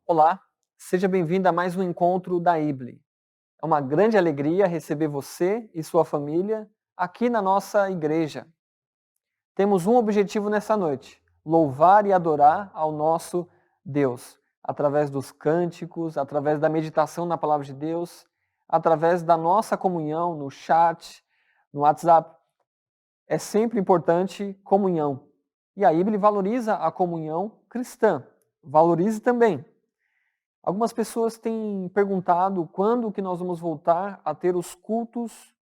Olá, seja bem-vindo a mais um encontro da IBLE. É uma grande alegria receber você e sua família aqui na nossa igreja. Temos um objetivo nessa noite: louvar e adorar ao nosso Deus, através dos cânticos, através da meditação na palavra de Deus, através da nossa comunhão no chat, no WhatsApp. É sempre importante comunhão. E a IBLE valoriza a comunhão cristã. Valorize também. Algumas pessoas têm perguntado quando que nós vamos voltar a ter os cultos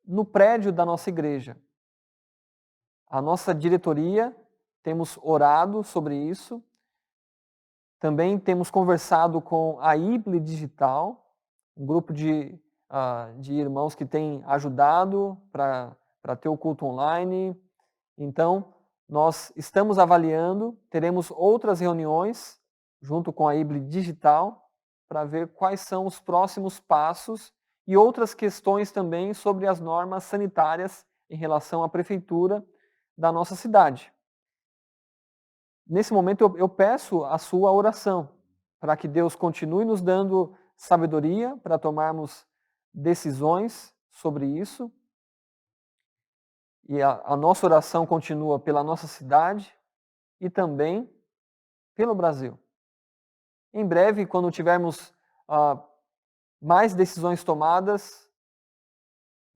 no prédio da nossa igreja. A nossa diretoria temos orado sobre isso. Também temos conversado com a IBLE Digital, um grupo de irmãos que têm ajudado para ter o culto online. Então, nós estamos avaliando, teremos outras reuniões junto com a IBLE Digital para ver quais são os próximos passos e outras questões também sobre as normas sanitárias em relação à prefeitura da nossa cidade. Nesse momento eu peço a sua oração para que Deus continue nos dando sabedoria para tomarmos decisões sobre isso. E a nossa oração continua pela nossa cidade e também pelo Brasil. Em breve, quando tivermos mais decisões tomadas,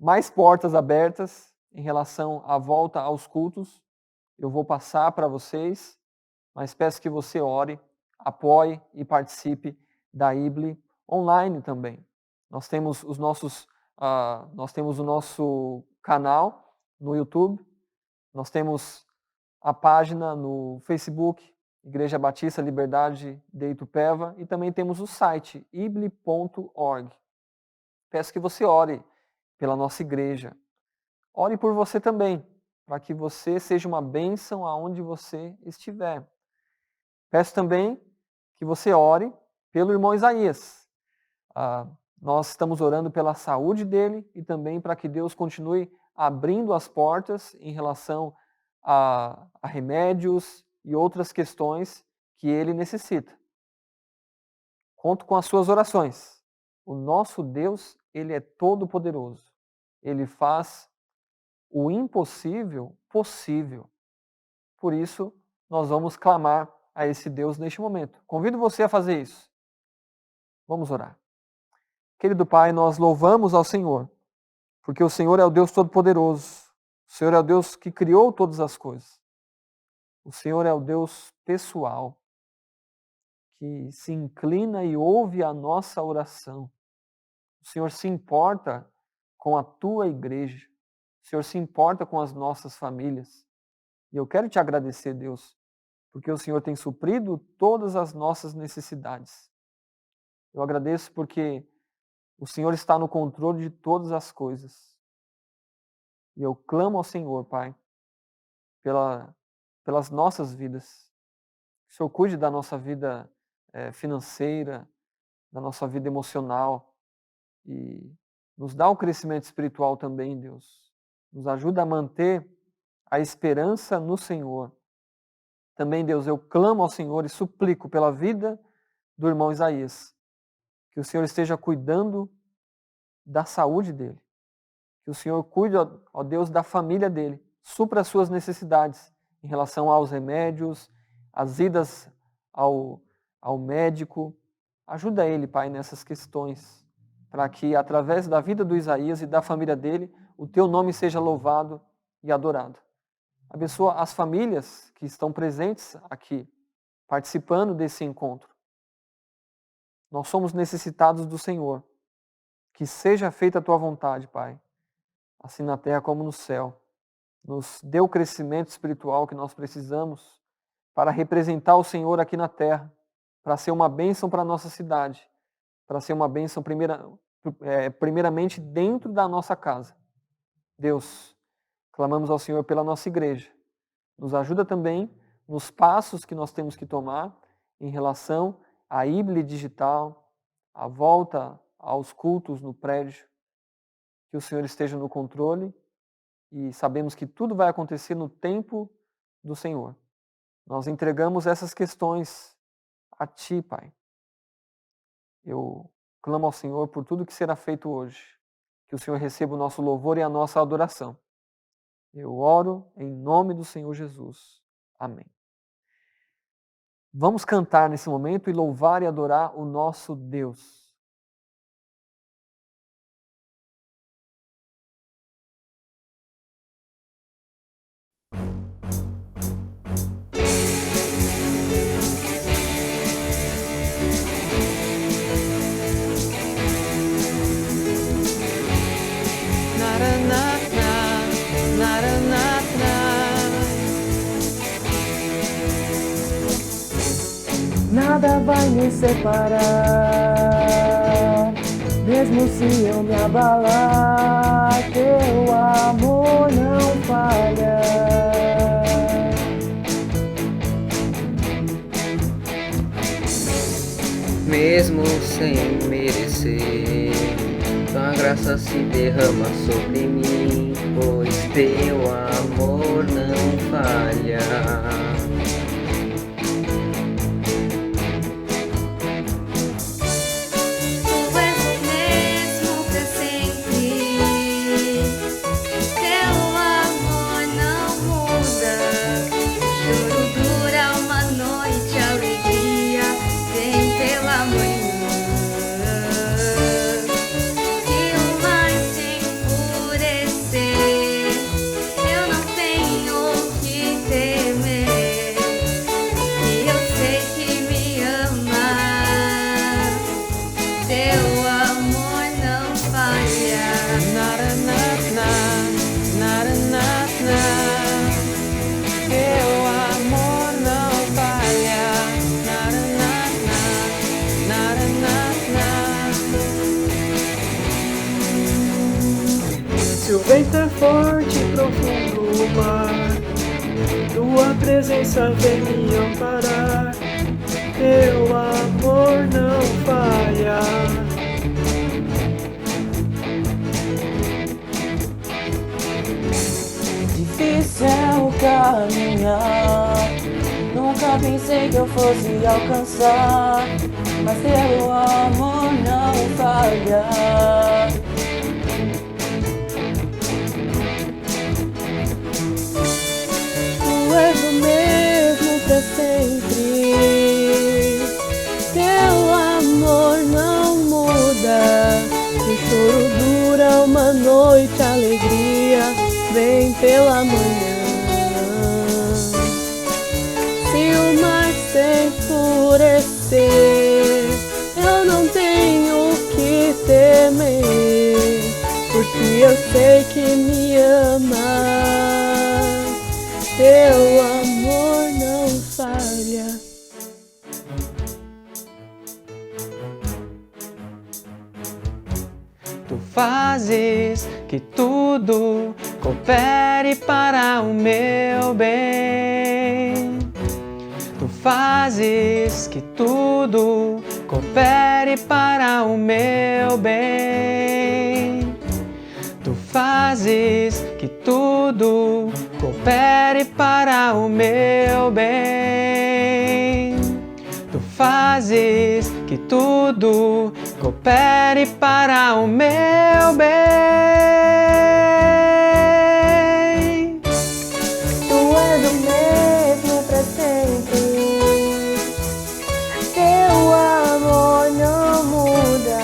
mais portas abertas em relação à volta aos cultos, eu vou passar para vocês, mas peço que você ore, apoie e participe da IBLE online também. Nós temos nós temos o nosso canal no YouTube, nós temos a página no Facebook, Igreja Batista Liberdade de Itupeva, e também temos o site ible.org. Peço que você ore pela nossa igreja. Ore por você também, para que você seja uma bênção aonde você estiver. Peço também que você ore pelo irmão Isaías. Nós estamos orando pela saúde dele e também para que Deus continue abrindo as portas em relação a remédios e outras questões que ele necessita. Conto com as suas orações. O nosso Deus, ele é todo-poderoso. Ele faz o impossível possível. Por isso, nós vamos clamar a esse Deus neste momento. Convido você a fazer isso. Vamos orar. Querido Pai, nós louvamos ao Senhor, porque o Senhor é o Deus Todo-Poderoso. O Senhor é o Deus que criou todas as coisas. O Senhor é o Deus pessoal, que se inclina e ouve a nossa oração. O Senhor se importa com a tua igreja. O Senhor se importa com as nossas famílias. E eu quero te agradecer, Deus, porque o Senhor tem suprido todas as nossas necessidades. Eu agradeço porque o Senhor está no controle de todas as coisas. E eu clamo ao Senhor, Pai, pelas nossas vidas. Que o Senhor cuide da nossa vida financeira, da nossa vida emocional e nos dá o crescimento espiritual também, Deus. Nos ajuda a manter a esperança no Senhor. Também, Deus, eu clamo ao Senhor e suplico pela vida do irmão Isaías, que o Senhor esteja cuidando da saúde dele. Que o Senhor cuide, ó Deus, da família dele, supra as suas necessidades em relação aos remédios, às idas ao médico. Ajuda ele, Pai, nessas questões, para que através da vida do Isaías e da família dele, o teu nome seja louvado e adorado. Abençoa as famílias que estão presentes aqui, participando desse encontro. Nós somos necessitados do Senhor. Que seja feita a tua vontade, Pai, assim na terra como no céu. Nos dê o crescimento espiritual que nós precisamos para representar o Senhor aqui na terra, para ser uma bênção para a nossa cidade, para ser uma bênção primeiramente dentro da nossa casa. Deus, clamamos ao Senhor pela nossa igreja. Nos ajuda também nos passos que nós temos que tomar em relação à IBLE digital, à volta aos cultos no prédio. Que o Senhor esteja no controle e sabemos que tudo vai acontecer no tempo do Senhor. Nós entregamos essas questões a Ti, Pai. Eu clamo ao Senhor por tudo que será feito hoje. Que o Senhor receba o nosso louvor e a nossa adoração. Eu oro em nome do Senhor Jesus. Amém. Vamos cantar nesse momento e louvar e adorar o nosso Deus. Nada vai me separar, mesmo se eu me abalar, teu amor não falha. Mesmo sem merecer, tua graça se derrama sobre mim, pois teu amor não falha. Se o vento é forte e profundo o mar, tua presença vem me amparar, teu amor não falha. Difícil é o caminhar, nunca pensei que eu fosse alcançar, mas teu amor não falha. Tu és o mesmo pra sempre, teu amor não muda. O choro dura uma noite, a alegria vem pela manhã. Se o mar se enfurecer, eu não tenho o que temer, porque eu sei que me ama, teu amor não falha. Tu fazes que tudo coopere para o meu bem. Tu fazes que tudo coopere para o meu bem. Tu fazes que tudo coopere para o meu bem. Tu fazes que tudo coopere para o meu bem. Tu és o mesmo pra sempre, teu amor não muda.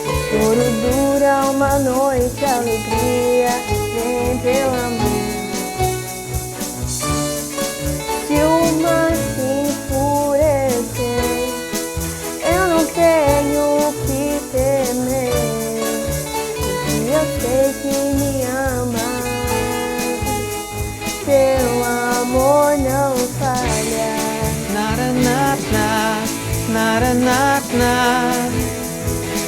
O choro dura uma noite, a alegria vem pela manhã. Se o mar se enfurecer, eu não tenho o que temer, porque eu sei que me ama, teu amor não falha. Naranatna, naranatna.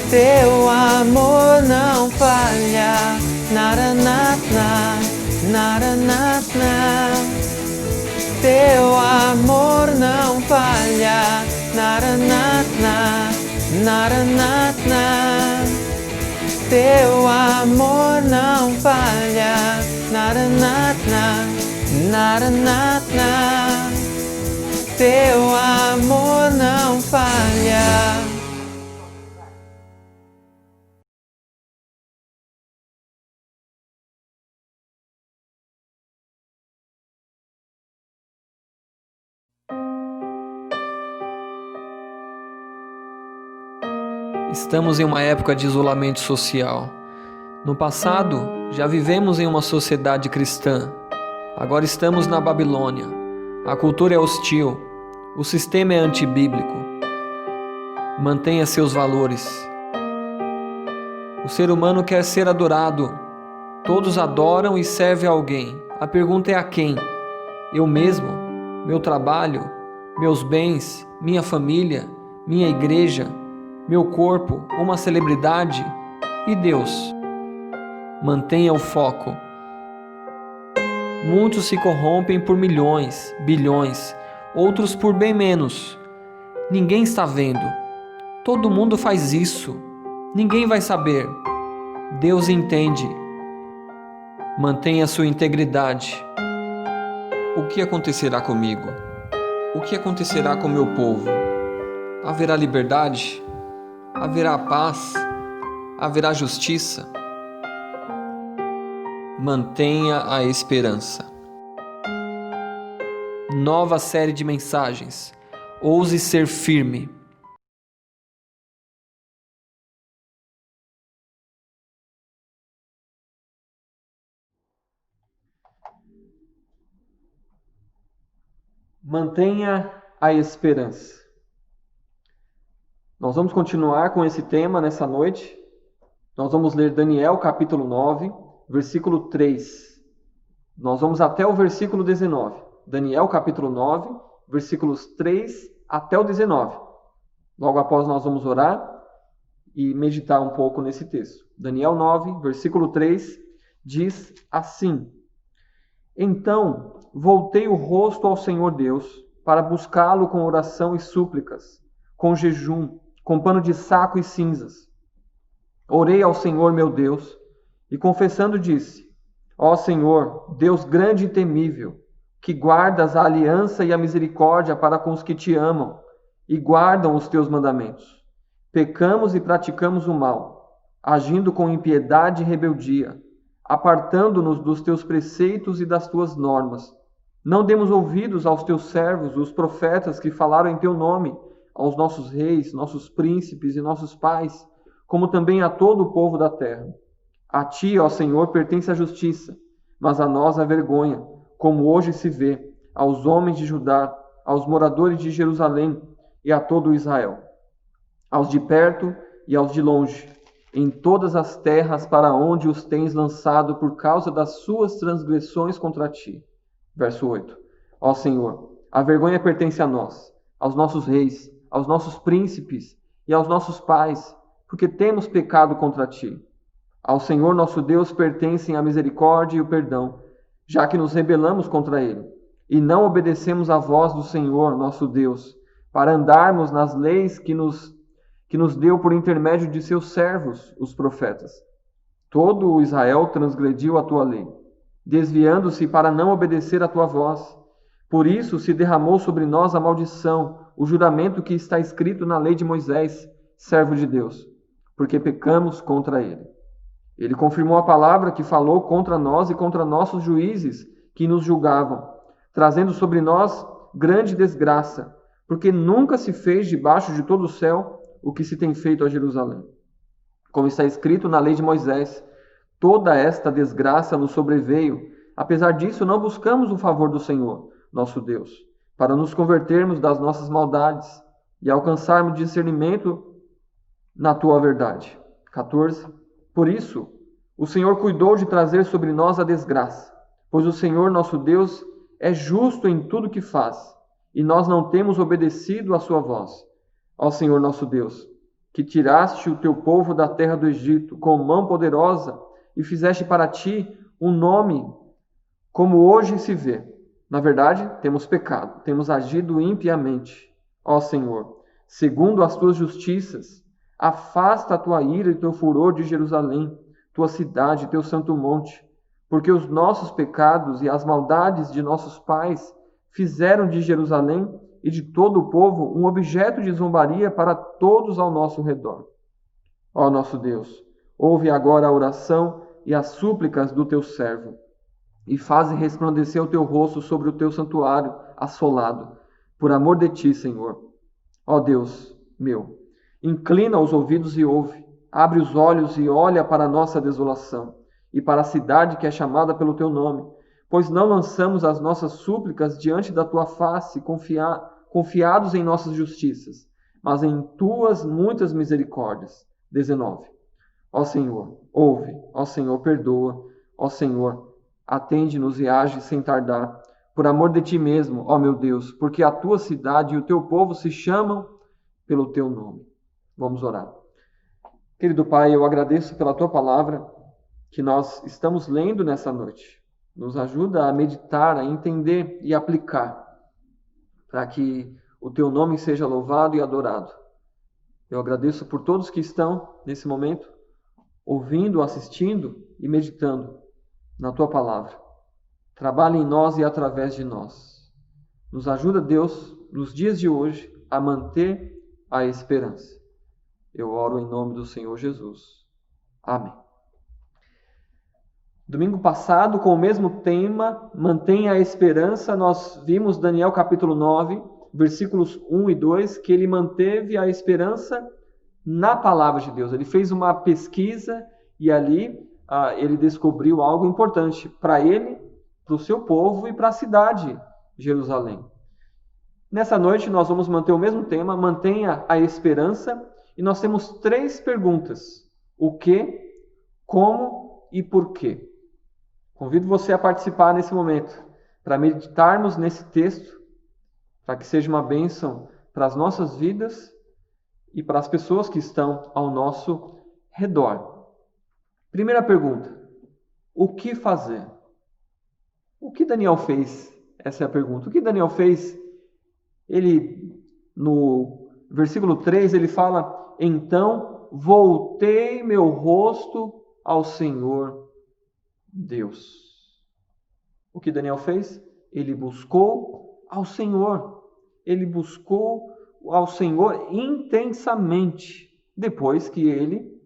Teu amor não falha. Naranatna, naranatna. Teu amor não falha. Naranatna, naranatna. Teu amor não falha. Naranatna, naranatna. teu amor não falha. Estamos em uma época de isolamento social. No passado, já vivemos em uma sociedade cristã. Agora estamos na Babilônia. A cultura é hostil. O sistema é antibíblico. Mantenha seus valores. O ser humano quer ser adorado. Todos adoram e servem a alguém. A pergunta é a quem? Eu mesmo? Meu trabalho? Meus bens? Minha família? Minha igreja? Meu corpo? Uma celebridade? E Deus? Mantenha o foco. Muitos se corrompem por milhões, bilhões, outros por bem menos. Ninguém está vendo. Todo mundo faz isso. Ninguém vai saber. Deus entende. Mantenha sua integridade. O que acontecerá comigo? O que acontecerá com meu povo? Haverá liberdade? Haverá paz? Haverá justiça? Mantenha a esperança. Nova série de mensagens. Ouse ser firme. Mantenha a esperança. Nós vamos continuar com esse tema nessa noite. Nós vamos ler Daniel capítulo 9, versículo 3. Nós vamos até o versículo 19. Daniel capítulo 9, versículos 3 até o 19. Logo após nós vamos orar e meditar um pouco nesse texto. Daniel 9, versículo 3, diz assim: Então voltei o rosto ao Senhor Deus para buscá-lo com oração e súplicas, com jejum, com pano de saco e cinzas. Orei ao Senhor meu Deus e confessando disse: Ó Senhor, Deus grande e temível, que guardas a aliança e a misericórdia para com os que te amam e guardam os teus mandamentos. Pecamos e praticamos o mal, agindo com impiedade e rebeldia, apartando-nos dos teus preceitos e das tuas normas. Não demos ouvidos aos teus servos, os profetas que falaram em teu nome, aos nossos reis, nossos príncipes e nossos pais, como também a todo o povo da terra. A ti, ó Senhor, pertence a justiça, mas a nós a vergonha, como hoje se vê, aos homens de Judá, aos moradores de Jerusalém e a todo Israel, aos de perto e aos de longe, em todas as terras para onde os tens lançado por causa das suas transgressões contra ti. Verso 8. Ó Senhor, a vergonha pertence a nós, aos nossos reis, aos nossos príncipes e aos nossos pais, porque temos pecado contra ti. Ao Senhor nosso Deus pertencem a misericórdia e o perdão, já que nos rebelamos contra ele, e não obedecemos à voz do Senhor nosso Deus, para andarmos nas leis que nos deu por intermédio de seus servos, os profetas. Todo o Israel transgrediu a tua lei, desviando-se para não obedecer à tua voz. Por isso se derramou sobre nós a maldição, o juramento que está escrito na lei de Moisés, servo de Deus, porque pecamos contra ele. Ele confirmou a palavra que falou contra nós e contra nossos juízes que nos julgavam, trazendo sobre nós grande desgraça, porque nunca se fez debaixo de todo o céu o que se tem feito a Jerusalém. Como está escrito na lei de Moisés, toda esta desgraça nos sobreveio. Apesar disso, não buscamos o favor do Senhor, nosso Deus, para nos convertermos das nossas maldades e alcançarmos discernimento na tua verdade. 14. Por isso, o Senhor cuidou de trazer sobre nós a desgraça, pois o Senhor, nosso Deus, é justo em tudo que faz, e nós não temos obedecido à sua voz. Ó Senhor, nosso Deus, que tiraste o teu povo da terra do Egito com mão poderosa e fizeste para ti um nome, como hoje se vê. Na verdade, temos pecado, temos agido impiamente. Ó Senhor, segundo as tuas justiças, afasta a tua ira e teu furor de Jerusalém, tua cidade, teu santo monte, porque os nossos pecados e as maldades de nossos pais fizeram de Jerusalém e de todo o povo um objeto de zombaria para todos ao nosso redor. Ó nosso Deus, ouve agora a oração e as súplicas do teu servo, e faze resplandecer o teu rosto sobre o teu santuário assolado, por amor de ti, Senhor. Ó Deus meu, inclina os ouvidos e ouve, abre os olhos e olha para a nossa desolação, e para a cidade que é chamada pelo teu nome, pois não lançamos as nossas súplicas diante da tua face, confiados em nossas justiças, mas em tuas muitas misericórdias. 19. Ó Senhor, ouve, ó Senhor, perdoa, ó Senhor, atende-nos e age sem tardar, por amor de ti mesmo, ó meu Deus, porque a tua cidade e o teu povo se chamam pelo teu nome. Vamos orar. Querido Pai, eu agradeço pela tua palavra que nós estamos lendo nessa noite. Nos ajuda a meditar, a entender e aplicar, para que o teu nome seja louvado e adorado. Eu agradeço por todos que estão, nesse momento, ouvindo, assistindo e meditando na tua palavra. Trabalhe em nós e através de nós. Nos ajuda, Deus, nos dias de hoje, a manter a esperança. Eu oro em nome do Senhor Jesus. Amém. Domingo passado, com o mesmo tema, mantenha a esperança, nós vimos Daniel capítulo 9, versículos 1 e 2, que ele manteve a esperança na palavra de Deus. Ele fez uma pesquisa e ali ele descobriu algo importante para ele, para o seu povo e para a cidade de Jerusalém. Nessa noite nós vamos manter o mesmo tema, mantenha a esperança, e nós temos 3 perguntas: o que, como e por quê. Convido você a participar nesse momento, para meditarmos nesse texto, para que seja uma bênção para as nossas vidas e para as pessoas que estão ao nosso redor. Primeira pergunta: o que fazer? O que Daniel fez? Essa é a pergunta. O que Daniel fez? Ele, no versículo 3, ele fala: então voltei meu rosto ao Senhor Deus. O que Daniel fez? Ele buscou ao Senhor. Ele buscou ao Senhor intensamente, depois que ele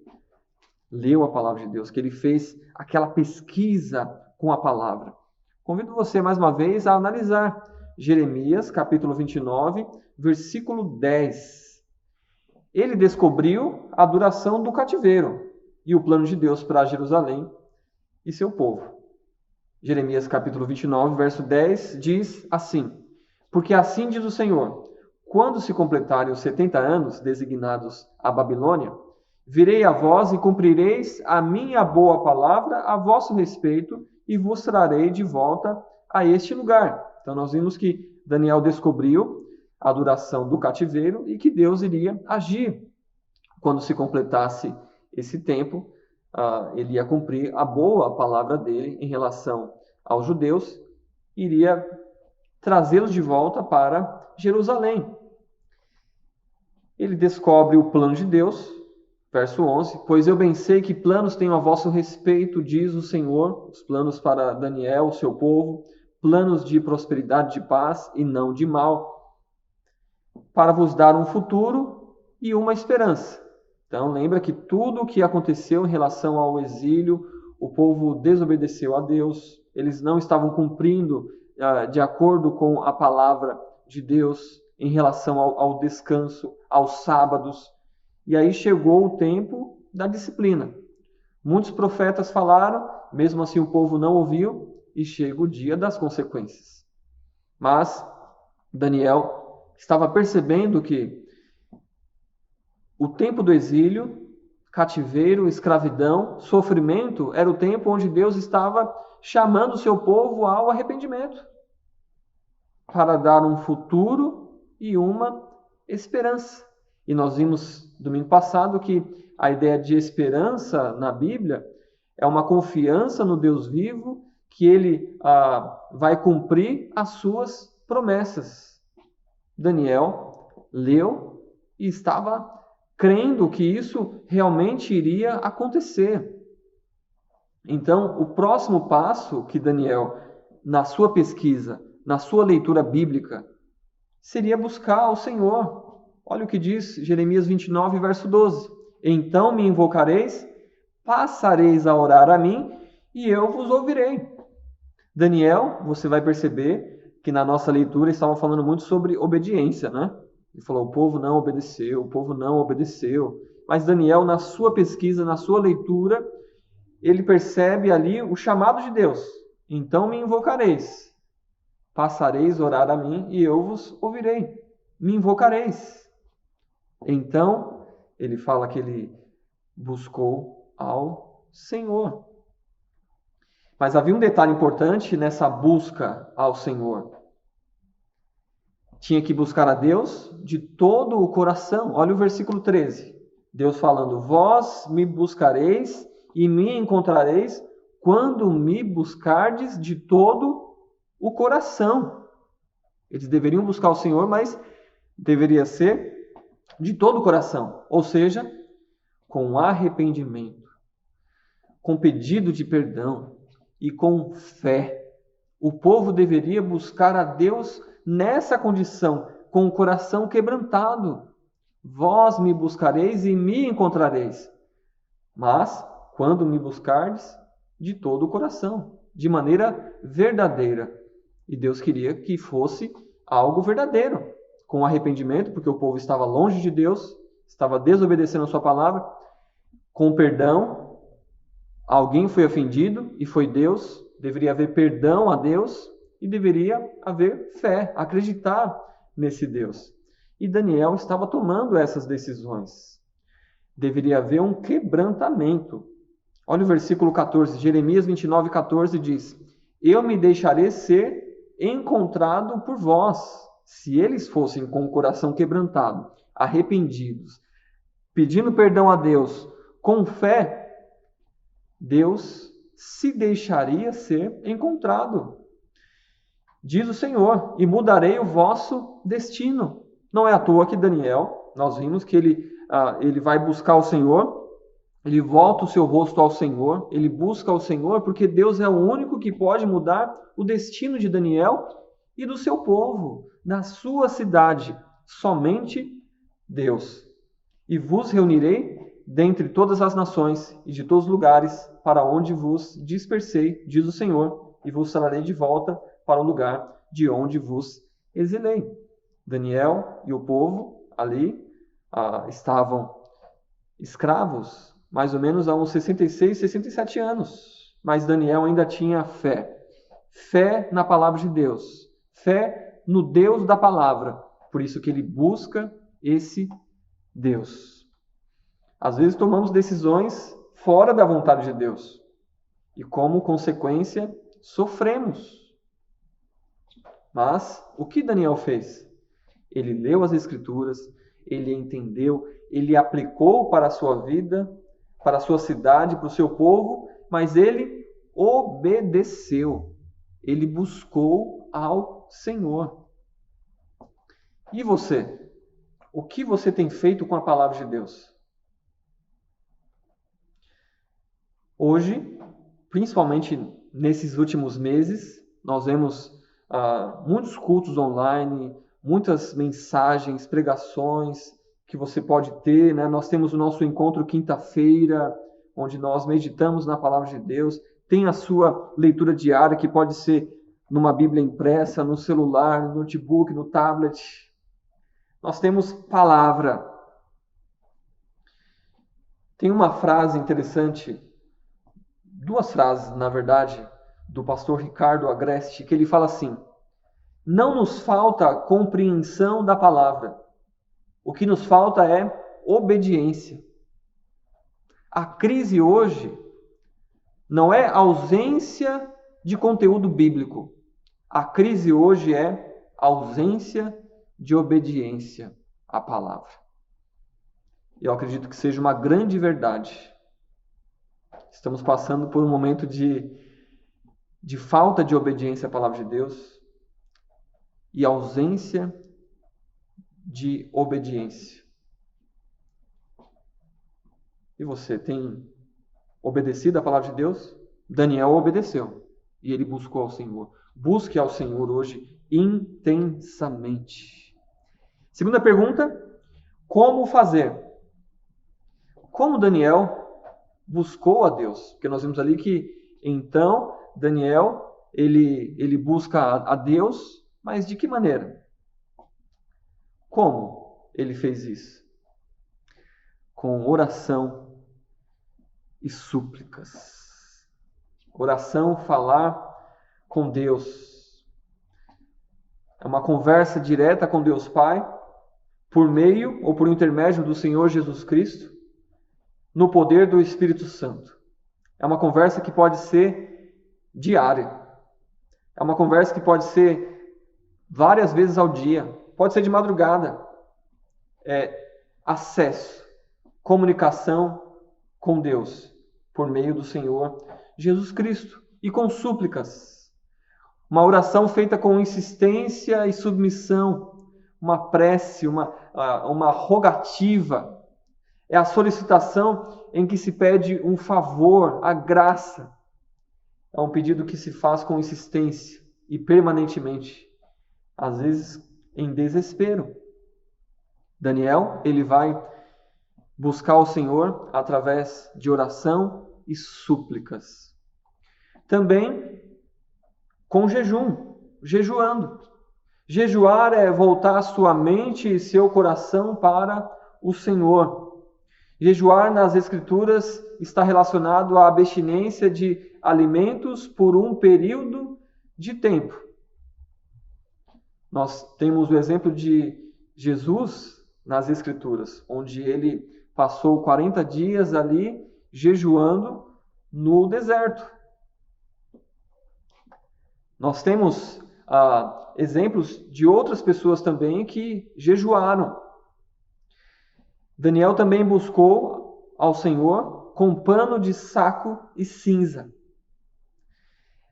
leu a palavra de Deus, que ele fez aquela pesquisa com a palavra. Convido você mais uma vez a analisar Jeremias, capítulo 29, versículo 10. Ele descobriu a duração do cativeiro e o plano de Deus para Jerusalém e seu povo. Jeremias capítulo 29, verso 10 diz assim: porque assim diz o Senhor, quando se completarem os 70 anos designados à Babilônia, virei a vós e cumprireis a minha boa palavra a vosso respeito e vos trarei de volta a este lugar. Então nós vimos que Daniel descobriu a duração do cativeiro e que Deus iria agir quando se completasse esse tempo. Ele ia cumprir a boa palavra dele em relação aos judeus, iria trazê-los de volta para Jerusalém. Ele descobre o plano de Deus, verso 11, pois eu bem sei que planos tenho a vosso respeito, diz o Senhor, os planos para Daniel, o seu povo, planos de prosperidade, de paz e não de mal, para vos dar um futuro e uma esperança. Então, lembra que tudo o que aconteceu em relação ao exílio, o povo desobedeceu a Deus, eles não estavam cumprindo de acordo com a palavra de Deus em relação ao descanso, aos sábados. E aí chegou o tempo da disciplina. Muitos profetas falaram, mesmo assim o povo não ouviu, e chega o dia das consequências. Mas Daniel estava percebendo que o tempo do exílio, cativeiro, escravidão, sofrimento, era o tempo onde Deus estava chamando o seu povo ao arrependimento, para dar um futuro e uma esperança. E nós vimos domingo passado que a ideia de esperança na Bíblia é uma confiança no Deus vivo, que Ele vai cumprir as suas promessas. Daniel leu e estava crendo que isso realmente iria acontecer. Então, o próximo passo que Daniel, na sua pesquisa, na sua leitura bíblica, seria buscar ao Senhor. Olha o que diz Jeremias 29, verso 12. Então me invocareis, passareis a orar a mim, e eu vos ouvirei. Daniel, você vai perceber que na nossa leitura estava falando muito sobre obediência, né? Ele falou, o povo não obedeceu, o povo não obedeceu. Mas Daniel, na sua pesquisa, na sua leitura, ele percebe ali o chamado de Deus. Então me invocareis, passareis a orar a mim e eu vos ouvirei. Me invocareis. Então, ele fala que ele buscou ao Senhor. Mas havia um detalhe importante nessa busca ao Senhor. Tinha que buscar a Deus de todo o coração. Olha o versículo 13. Deus falando, vós me buscareis e me encontrareis quando me buscardes de todo o coração. Eles deveriam buscar o Senhor, mas deveria ser de todo o coração. Ou seja, com arrependimento, com pedido de perdão e com fé. O povo deveria buscar a Deus nessa condição, com o coração quebrantado. Vós me buscareis e me encontrareis. Mas, quando me buscardes, de todo o coração, de maneira verdadeira. E Deus queria que fosse algo verdadeiro, com arrependimento, porque o povo estava longe de Deus, estava desobedecendo a sua palavra, com perdão, alguém foi ofendido e foi Deus, deveria haver perdão a Deus e deveria haver fé, acreditar nesse Deus. E Daniel estava tomando essas decisões. Deveria haver um quebrantamento. Olha o versículo 14, Jeremias 29, 14 diz, eu me deixarei ser encontrado por vós. Se eles fossem com o coração quebrantado, arrependidos, pedindo perdão a Deus, com fé, Deus se deixaria ser encontrado. Diz o Senhor, e mudarei o vosso destino. Não é à toa que Daniel, nós vimos que ele vai buscar o Senhor, ele volta o seu rosto ao Senhor, ele busca o Senhor, porque Deus é o único que pode mudar o destino de Daniel e do seu povo, da sua cidade. Somente Deus. E vos reunirei dentre todas as nações e de todos os lugares para onde vos dispersei, diz o Senhor, e vos trarei de volta para o lugar de onde vos exilei. Daniel e o povo ali estavam escravos, mais ou menos há uns 66, 67 anos. Mas Daniel ainda tinha fé. Fé na palavra de Deus. Fé no Deus da palavra. Por isso que ele busca esse Deus. Às vezes tomamos decisões fora da vontade de Deus. E como consequência, sofremos. Mas o que Daniel fez? Ele leu as Escrituras, ele entendeu, ele aplicou para a sua vida, para a sua cidade, para o seu povo, mas ele obedeceu. Ele buscou ao Senhor. E você? O que você tem feito com a palavra de Deus? Hoje, principalmente nesses últimos meses, nós vemos muitos cultos online, muitas mensagens, pregações que você pode ter, né? Nós temos o nosso encontro quinta-feira, onde nós meditamos na palavra de Deus. Tem a sua leitura diária, que pode ser numa Bíblia impressa, no celular, no notebook, no tablet. Nós temos palavra. Tem uma frase interessante, duas frases, na verdade, do pastor Ricardo Agreste, que ele fala assim: não nos falta compreensão da palavra. O que nos falta é obediência. A crise hoje não é ausência de conteúdo bíblico. A crise hoje é ausência de obediência à palavra. Eu acredito que seja uma grande verdade. Estamos passando por um momento de falta de obediência à palavra de Deus e ausência de obediência. E você tem obedecido à palavra de Deus? Daniel obedeceu e ele buscou ao Senhor. Busque ao Senhor hoje intensamente. Segunda pergunta, como fazer? Como Daniel buscou a Deus? Porque nós vimos ali que, então, Daniel, ele busca a Deus, mas de que maneira? Como ele fez isso? Com oração e súplicas. Oração, falar com Deus. É uma conversa direta com Deus Pai, por meio ou por intermédio do Senhor Jesus Cristo, no poder do Espírito Santo. É uma conversa que pode ser diária. É uma conversa que pode ser várias vezes ao dia. Pode ser de madrugada. É acesso, comunicação com Deus, por meio do Senhor Jesus Cristo. E com súplicas. Uma oração feita com insistência e submissão. Uma prece, uma rogativa. É a solicitação em que se pede um favor, a graça. É um pedido que se faz com insistência e permanentemente. Às vezes em desespero. Daniel, ele vai buscar o Senhor através de oração e súplicas. Também com jejum, jejuando. Jejuar é voltar sua mente e seu coração para o Senhor. Jejuar nas Escrituras está relacionado à abstinência de alimentos por um período de tempo. Nós temos o exemplo de Jesus nas Escrituras, onde ele passou 40 dias ali jejuando no deserto. Nós temos exemplos de outras pessoas também que jejuaram. Daniel também buscou ao Senhor com pano de saco e cinza.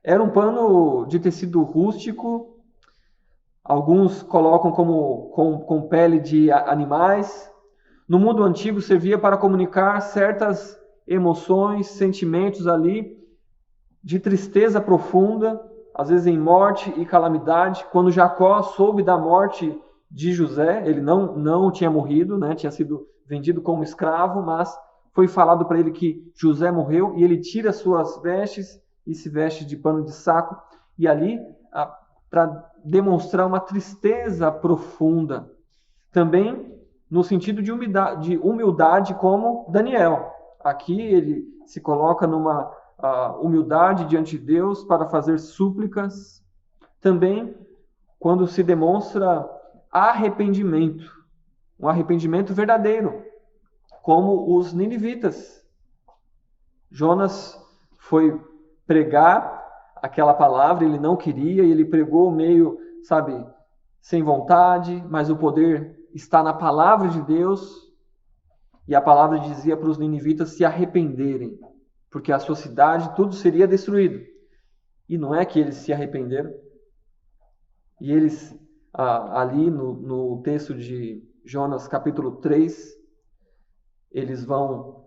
Era um pano de tecido rústico. Alguns colocam com pele de animais. No mundo antigo servia para comunicar certas emoções, sentimentos ali de tristeza profunda, às vezes em morte e calamidade. Quando Jacó soube da morte de José, ele não tinha morrido, né? Tinha sido vendido como escravo, mas foi falado para ele que José morreu, e ele tira suas vestes e se veste de pano de saco, e ali, para demonstrar uma tristeza profunda. Também no sentido de humildade, como Daniel. Aqui ele se coloca numa humildade diante de Deus para fazer súplicas. Também quando se demonstra arrependimento, um arrependimento verdadeiro, como os ninivitas. Jonas foi pregar aquela palavra, ele não queria, e ele pregou meio, sem vontade, mas o poder está na palavra de Deus, e a palavra dizia para os ninivitas se arrependerem, porque a sua cidade, tudo seria destruído. E não é que eles se arrependeram. E eles, ali no texto de Jonas capítulo 3, eles vão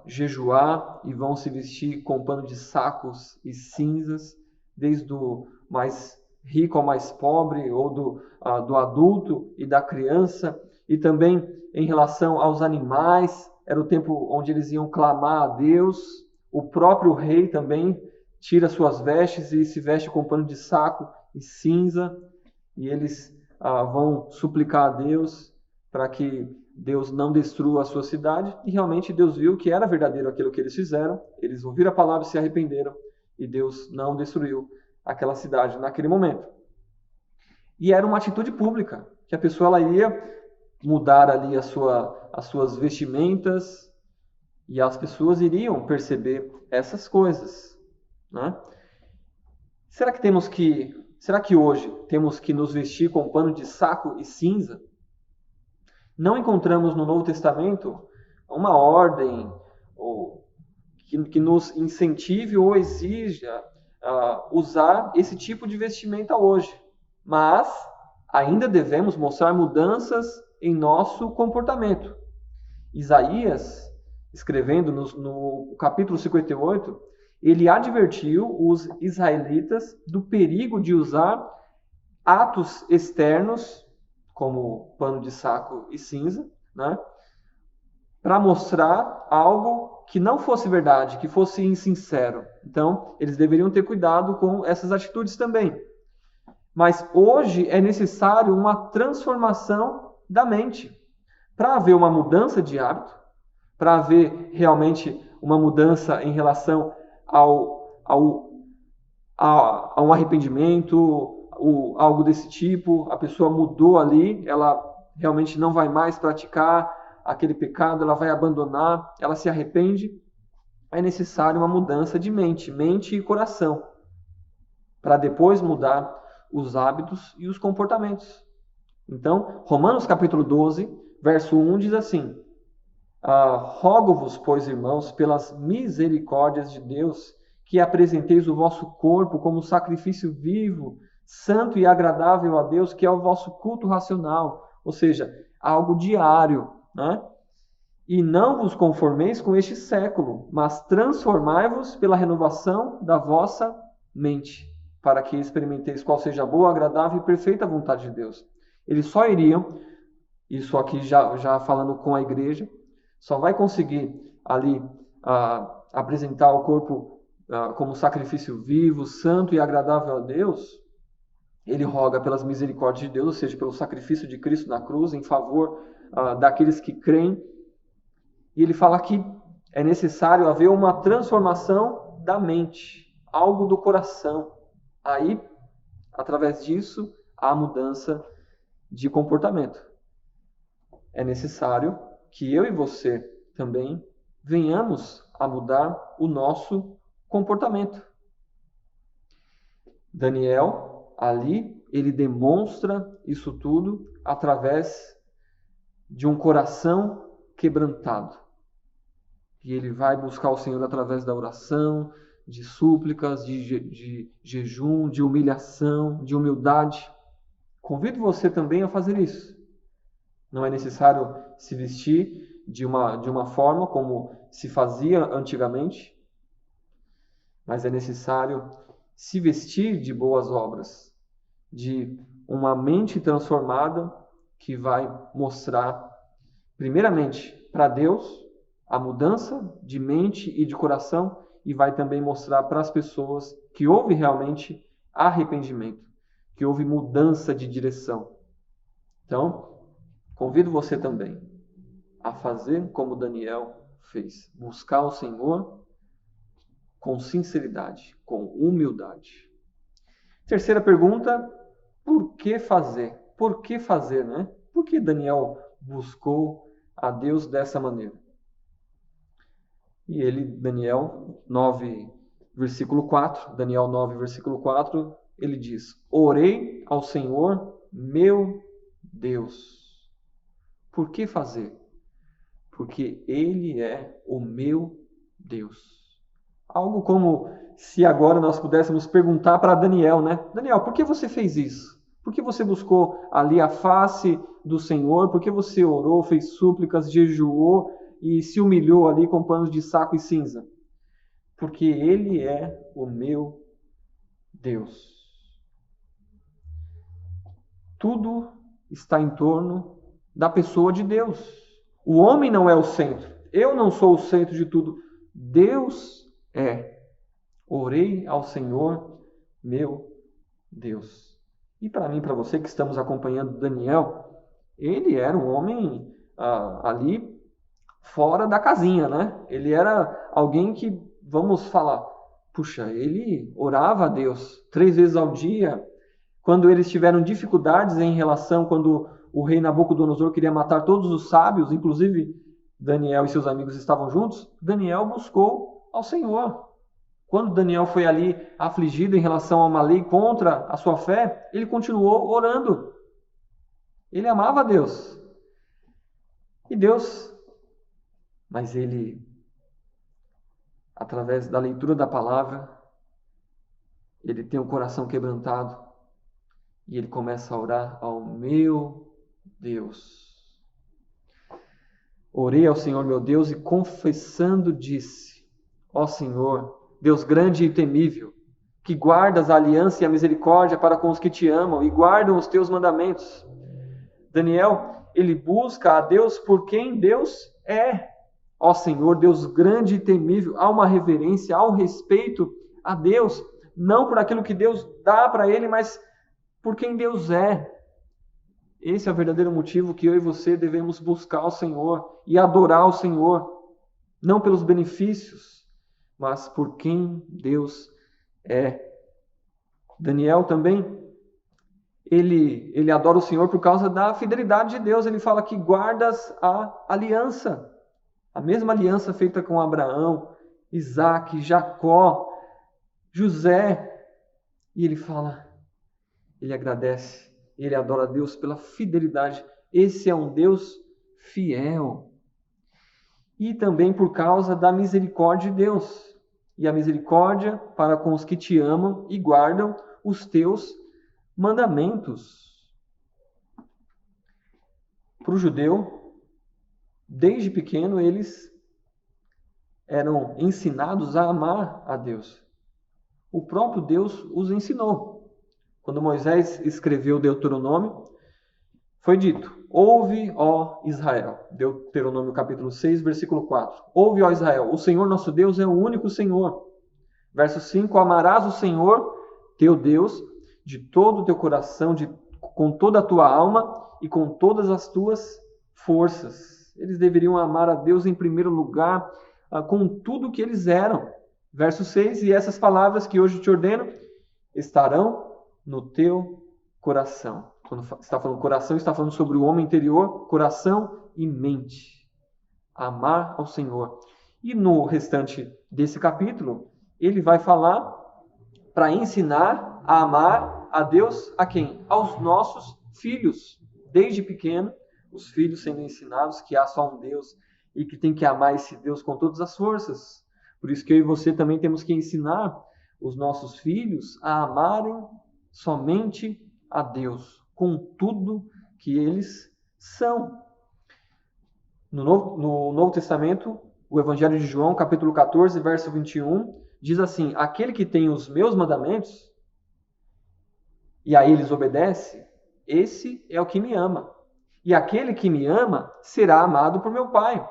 jejuar e vão se vestir com pano de sacos e cinzas, desde o mais rico ao mais pobre, ou do adulto e da criança. E também em relação aos animais, era o tempo onde eles iam clamar a Deus. O próprio rei também tira suas vestes e se veste com pano de saco e cinza, e eles vão suplicar a Deus para que Deus não destrua a sua cidade. E realmente Deus viu que era verdadeiro aquilo que eles fizeram. Eles ouviram a palavra e se arrependeram, e Deus não destruiu aquela cidade naquele momento. E era uma atitude pública, que a pessoa ela ia mudar ali as suas vestimentas, e as pessoas iriam perceber essas coisas, né? Será que hoje temos que nos vestir com pano de saco e cinza? Não encontramos no Novo Testamento uma ordem que nos incentive ou exija usar esse tipo de vestimenta hoje. Mas ainda devemos mostrar mudanças em nosso comportamento. Isaías, escrevendo no capítulo 58, ele advertiu os israelitas do perigo de usar atos externos como pano de saco e cinza, né? Para mostrar algo que não fosse verdade, que fosse insincero. Então, eles deveriam ter cuidado com essas atitudes também. Mas hoje é necessário uma transformação da mente. Para haver uma mudança de hábito, para haver realmente uma mudança em relação a um arrependimento, algo desse tipo, a pessoa mudou ali, ela realmente não vai mais praticar aquele pecado, ela vai abandonar, ela se arrepende, é necessário uma mudança de mente e coração, para depois mudar os hábitos e os comportamentos. Então, Romanos capítulo 12, verso 1 diz assim: rogo-vos, pois, irmãos, pelas misericórdias de Deus, que apresenteis o vosso corpo como sacrifício vivo, santo e agradável a Deus, que é o vosso culto racional, ou seja, algo diário, né? E não vos conformeis com este século, mas transformai-vos pela renovação da vossa mente, para que experimenteis qual seja a boa, agradável e perfeita vontade de Deus. Eles só iriam, isso aqui já falando com a igreja, só vai conseguir ali apresentar o corpo como sacrifício vivo, santo e agradável a Deus. Ele roga pelas misericórdias de Deus, ou seja, pelo sacrifício de Cristo na cruz, em favor daqueles que creem. E ele fala que é necessário haver uma transformação da mente, algo do coração. Aí, através disso, há mudança de comportamento. É necessário que eu e você também venhamos a mudar o nosso comportamento. Daniel, ali, ele demonstra isso tudo através de um coração quebrantado. E ele vai buscar o Senhor através da oração, de súplicas, de jejum, de humilhação, de humildade. Convido você também a fazer isso. Não é necessário se vestir de uma forma como se fazia antigamente, mas é necessário se vestir de boas obras, de uma mente transformada que vai mostrar, primeiramente, para Deus a mudança de mente e de coração, e vai também mostrar para as pessoas que houve realmente arrependimento, que houve mudança de direção. Então, convido você também a fazer como Daniel fez, buscar o Senhor com sinceridade, com humildade. Terceira pergunta, por que fazer? Por que fazer, né? Por que Daniel buscou a Deus dessa maneira? E ele, Daniel 9, versículo 4, ele diz: orei ao Senhor, meu Deus. Por que fazer? Porque Ele é o meu Deus. Algo como se agora nós pudéssemos perguntar para Daniel, né? Daniel, por que você fez isso? Por que você buscou ali a face do Senhor? Por que você orou, fez súplicas, jejuou e se humilhou ali com panos de saco e cinza? Porque Ele é o meu Deus. Tudo está em torno da pessoa de Deus. O homem não é o centro. Eu não sou o centro de tudo. Deus é. Orei ao Senhor, meu Deus. E para mim, para você que estamos acompanhando Daniel, ele era um homem ali fora da casinha, né? Ele era alguém que, vamos falar, puxa, ele orava a Deus 3 vezes ao dia. Quando eles tiveram dificuldades em relação, quando o rei Nabucodonosor queria matar todos os sábios, inclusive Daniel e seus amigos estavam juntos, Daniel buscou ao Senhor. Quando Daniel foi ali afligido em relação a uma lei contra a sua fé, ele continuou orando. Ele amava a Deus. E Deus, mas ele, através da leitura da palavra, ele tem o coração quebrantado e ele começa a orar ao meu Deus. Orei ao Senhor meu Deus e confessando disse: ó Senhor, Deus grande e temível, que guardas a aliança e a misericórdia para com os que te amam e guardam os teus mandamentos. Daniel, ele busca a Deus por quem Deus é. Ó Senhor, Deus grande e temível, há uma reverência, há um respeito a Deus, não por aquilo que Deus dá para ele, mas por quem Deus é. Esse é o verdadeiro motivo que eu e você devemos buscar o Senhor e adorar o Senhor, não pelos benefícios, mas por quem Deus é. Daniel também, ele adora o Senhor por causa da fidelidade de Deus. Ele fala que guardas a aliança, a mesma aliança feita com Abraão, Isaac, Jacó, José. E ele fala, ele agradece, ele adora a Deus pela fidelidade. Esse é um Deus fiel. E também por causa da misericórdia de Deus. E a misericórdia para com os que te amam e guardam os teus mandamentos. Para o judeu, desde pequeno, eles eram ensinados a amar a Deus. O próprio Deus os ensinou. Quando Moisés escreveu Deuteronômio, foi dito, ouve, ó Israel. Deuteronômio capítulo 6, versículo 4. Ouve, ó Israel, o Senhor nosso Deus é o único Senhor. Verso 5, amarás o Senhor, teu Deus, de todo o teu coração, com toda a tua alma e com todas as tuas forças. Eles deveriam amar a Deus em primeiro lugar, com tudo que eles eram. Verso 6, e essas palavras que hoje te ordeno estarão no teu coração. Quando está falando coração, está falando sobre o homem interior, coração e mente. Amar ao Senhor. E no restante desse capítulo, ele vai falar para ensinar a amar a Deus a quem? Aos nossos filhos. Desde pequeno, os filhos sendo ensinados que há só um Deus e que tem que amar esse Deus com todas as forças. Por isso que eu e você também temos que ensinar os nossos filhos a amarem somente a Deus, com tudo que eles são. No Novo Testamento, o Evangelho de João, capítulo 14, verso 21, diz assim, aquele que tem os meus mandamentos e a eles obedece, esse é o que me ama. E aquele que me ama será amado por meu Pai.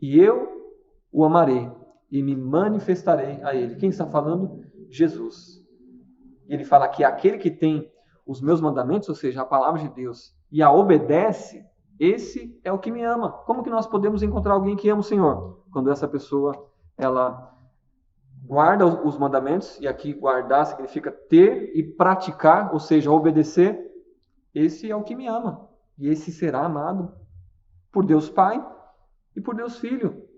E eu o amarei e me manifestarei a ele. Quem está falando? Jesus. Ele fala que aquele que tem os meus mandamentos, ou seja, a palavra de Deus, e a obedece, esse é o que me ama. Como que nós podemos encontrar alguém que ama o Senhor? Quando essa pessoa, ela guarda os mandamentos, e aqui guardar significa ter e praticar, ou seja, obedecer, esse é o que me ama. E esse será amado por Deus Pai e por Deus Filho.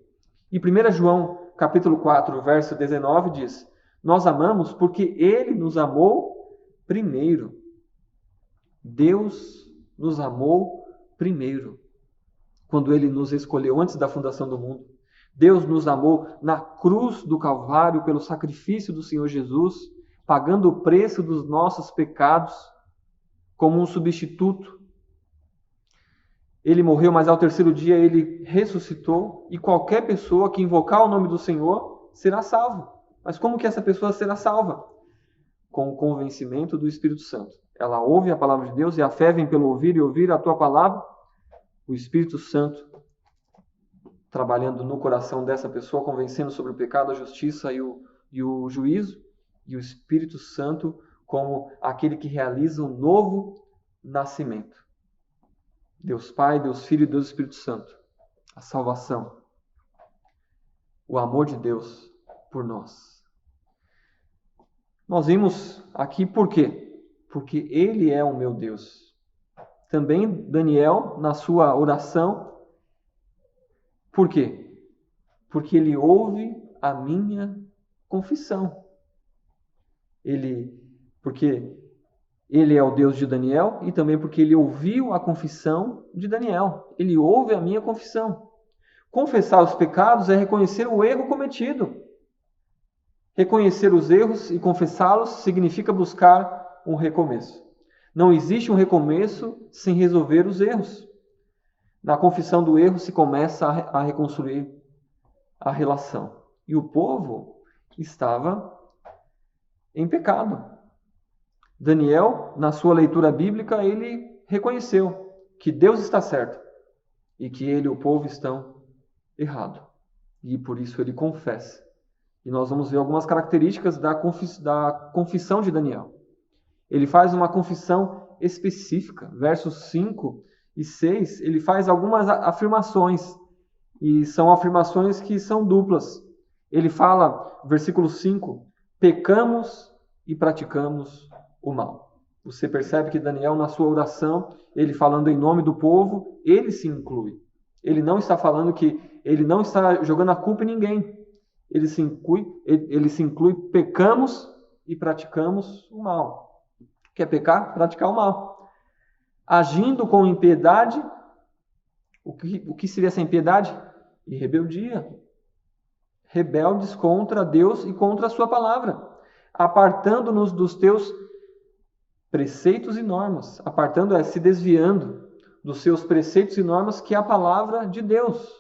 E 1 João, capítulo 4, verso 19 diz, nós amamos porque Ele nos amou primeiro. Deus nos amou primeiro, quando Ele nos escolheu antes da fundação do mundo. Deus nos amou na cruz do Calvário pelo sacrifício do Senhor Jesus, pagando o preço dos nossos pecados como um substituto. Ele morreu, mas ao terceiro dia Ele ressuscitou e qualquer pessoa que invocar o nome do Senhor será salvo. Mas como que essa pessoa será salva? Com o convencimento do Espírito Santo. Ela ouve a palavra de Deus e a fé vem pelo ouvir e ouvir a tua palavra. O Espírito Santo trabalhando no coração dessa pessoa, convencendo sobre o pecado, a justiça e o juízo. E o Espírito Santo como aquele que realiza o novo nascimento. Deus Pai, Deus Filho e Deus Espírito Santo. A salvação. O amor de Deus por nós. Nós vimos aqui por quê? Porque Ele é o meu Deus. Também Daniel, na sua oração, por quê? Porque ele ouve a minha confissão. Porque Ele é o Deus de Daniel e também porque Ele ouviu a confissão de Daniel. Ele ouve a minha confissão. Confessar os pecados é reconhecer o erro cometido. Reconhecer os erros e confessá-los significa buscar um recomeço. Não existe um recomeço sem resolver os erros. Na confissão do erro se começa a reconstruir a relação. E o povo estava em pecado. Daniel, na sua leitura bíblica, ele reconheceu que Deus está certo e que ele e o povo estão errados. E por isso ele confessa. E nós vamos ver algumas características da confissão de Daniel. Ele faz uma confissão específica. Versos 5 e 6, ele faz algumas afirmações. E são afirmações que são duplas. Ele fala, versículo 5, pecamos e praticamos o mal. Você percebe que Daniel, na sua oração, ele falando em nome do povo, ele se inclui. Ele não está falando que ele não está jogando a culpa em ninguém. Ele se inclui, pecamos e praticamos o mal. Quer pecar? Praticar o mal. Agindo com impiedade, o que seria essa impiedade? E rebeldia. Rebeldes contra Deus e contra a sua palavra. Apartando-nos dos teus preceitos e normas. Apartando é se desviando dos seus preceitos e normas, que é a palavra de Deus.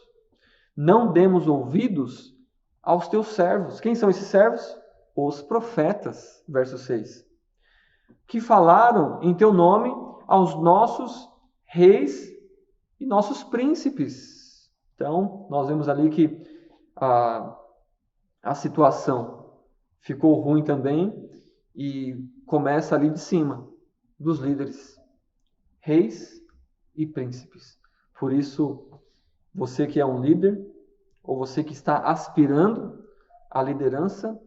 Não demos ouvidos aos teus servos. Quem são esses servos? Os profetas, verso 6. Que falaram em teu nome aos nossos reis e nossos príncipes. Então, nós vemos ali que a situação ficou ruim também e começa ali de cima, dos líderes, reis e príncipes. Por isso, você que é um líder, ou você que está aspirando à liderança,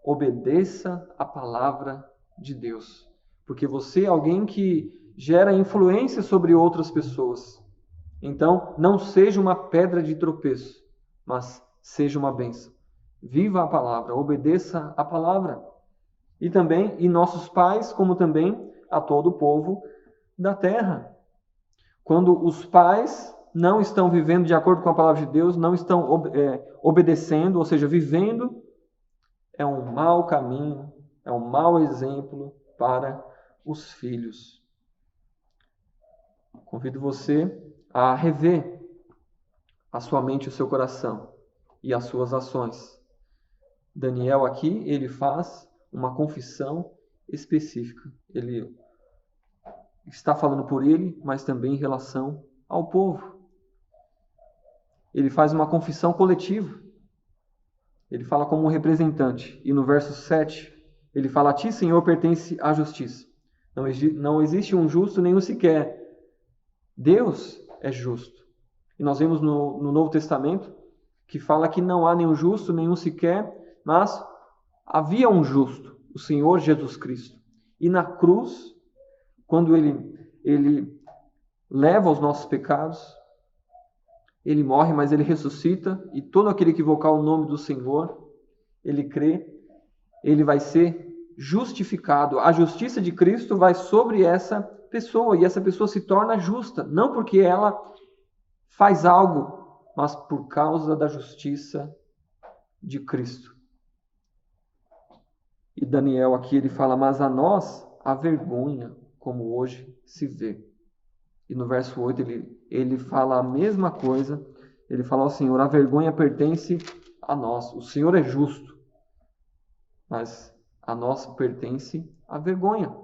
obedeça a palavra de Deus. Porque você é alguém que gera influência sobre outras pessoas. Então, não seja uma pedra de tropeço, mas seja uma bênção. Viva a palavra, obedeça a palavra. E nossos pais, como também a todo o povo da terra. Quando os pais não estão vivendo de acordo com a palavra de Deus, não estão obedecendo, ou seja, vivendo, é um mau caminho, é um mau exemplo para os filhos. Convido você a rever a sua mente e o seu coração e as suas ações. Daniel aqui, ele faz uma confissão específica. Ele está falando por ele, mas também em relação ao povo. Ele faz uma confissão coletiva. Ele fala como um representante. E no verso 7, ele fala: a ti, Senhor, pertence a justiça. Não existe um justo, nenhum sequer. Deus é justo. E nós vemos no Novo Testamento que fala que não há nenhum justo, nenhum sequer, mas havia um justo, o Senhor Jesus Cristo. E na cruz, quando ele leva os nossos pecados, ele morre, mas ele ressuscita, e todo aquele que invocar o nome do Senhor, ele crê, ele vai ser justificado. A justiça de Cristo vai sobre essa pessoa, e essa pessoa se torna justa, não porque ela faz algo, mas por causa da justiça de Cristo. E Daniel aqui ele fala: mas a nós a vergonha, como hoje se vê. E no verso 8 ele fala a mesma coisa. Ele fala ao Senhor: a vergonha pertence a nós. O Senhor é justo, mas a nós pertence a vergonha.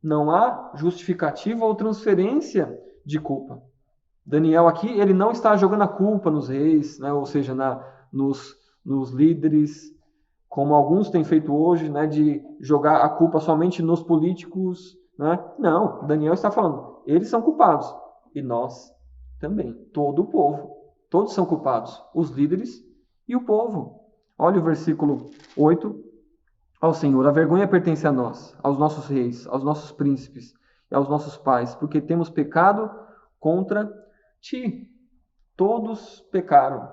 Não há justificativa ou transferência de culpa. Daniel aqui, ele não está jogando a culpa nos reis, né? Ou seja, nos líderes, como alguns têm feito hoje, né? De jogar a culpa somente nos políticos, né? Não, Daniel está falando, eles são culpados, e nós também, todo o povo, todos são culpados, os líderes e o povo. Olha o versículo 8, ao Senhor: a vergonha pertence a nós, aos nossos reis, aos nossos príncipes e aos nossos pais, porque temos pecado contra ti. Todos pecaram.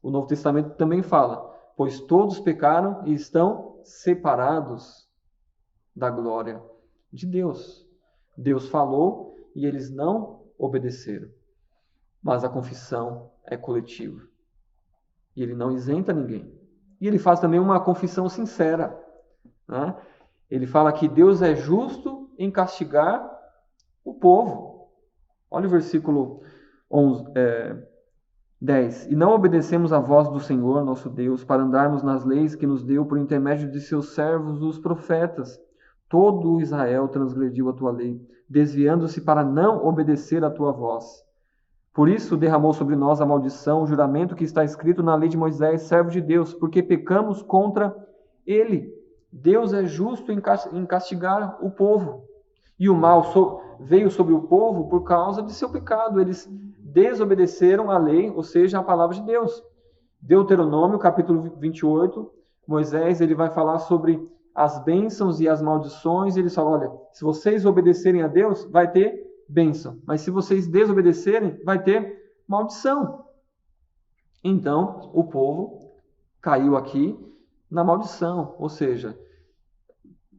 O Novo Testamento também fala: pois todos pecaram e estão separados da glória de Deus. Deus falou e eles não obedeceram. Mas a confissão é coletiva. E ele não isenta ninguém. E ele faz também uma confissão sincera, né? Ele fala que Deus é justo em castigar o povo. Olha o versículo 10. E não obedecemos à voz do Senhor, nosso Deus, para andarmos nas leis que nos deu por intermédio de seus servos, os profetas. Todo Israel transgrediu a tua lei, desviando-se para não obedecer à tua voz. Por isso derramou sobre nós a maldição, o juramento que está escrito na lei de Moisés, servo de Deus, porque pecamos contra ele. Deus é justo em castigar o povo. E o mal veio sobre o povo por causa de seu pecado. Eles desobedeceram a lei, ou seja, a palavra de Deus. Deuteronômio, capítulo 28, Moisés ele vai falar sobre as bênçãos e as maldições. Ele fala, olha, se vocês obedecerem a Deus, vai ter bênção. Mas se vocês desobedecerem, vai ter maldição. Então, o povo caiu aqui na maldição, ou seja,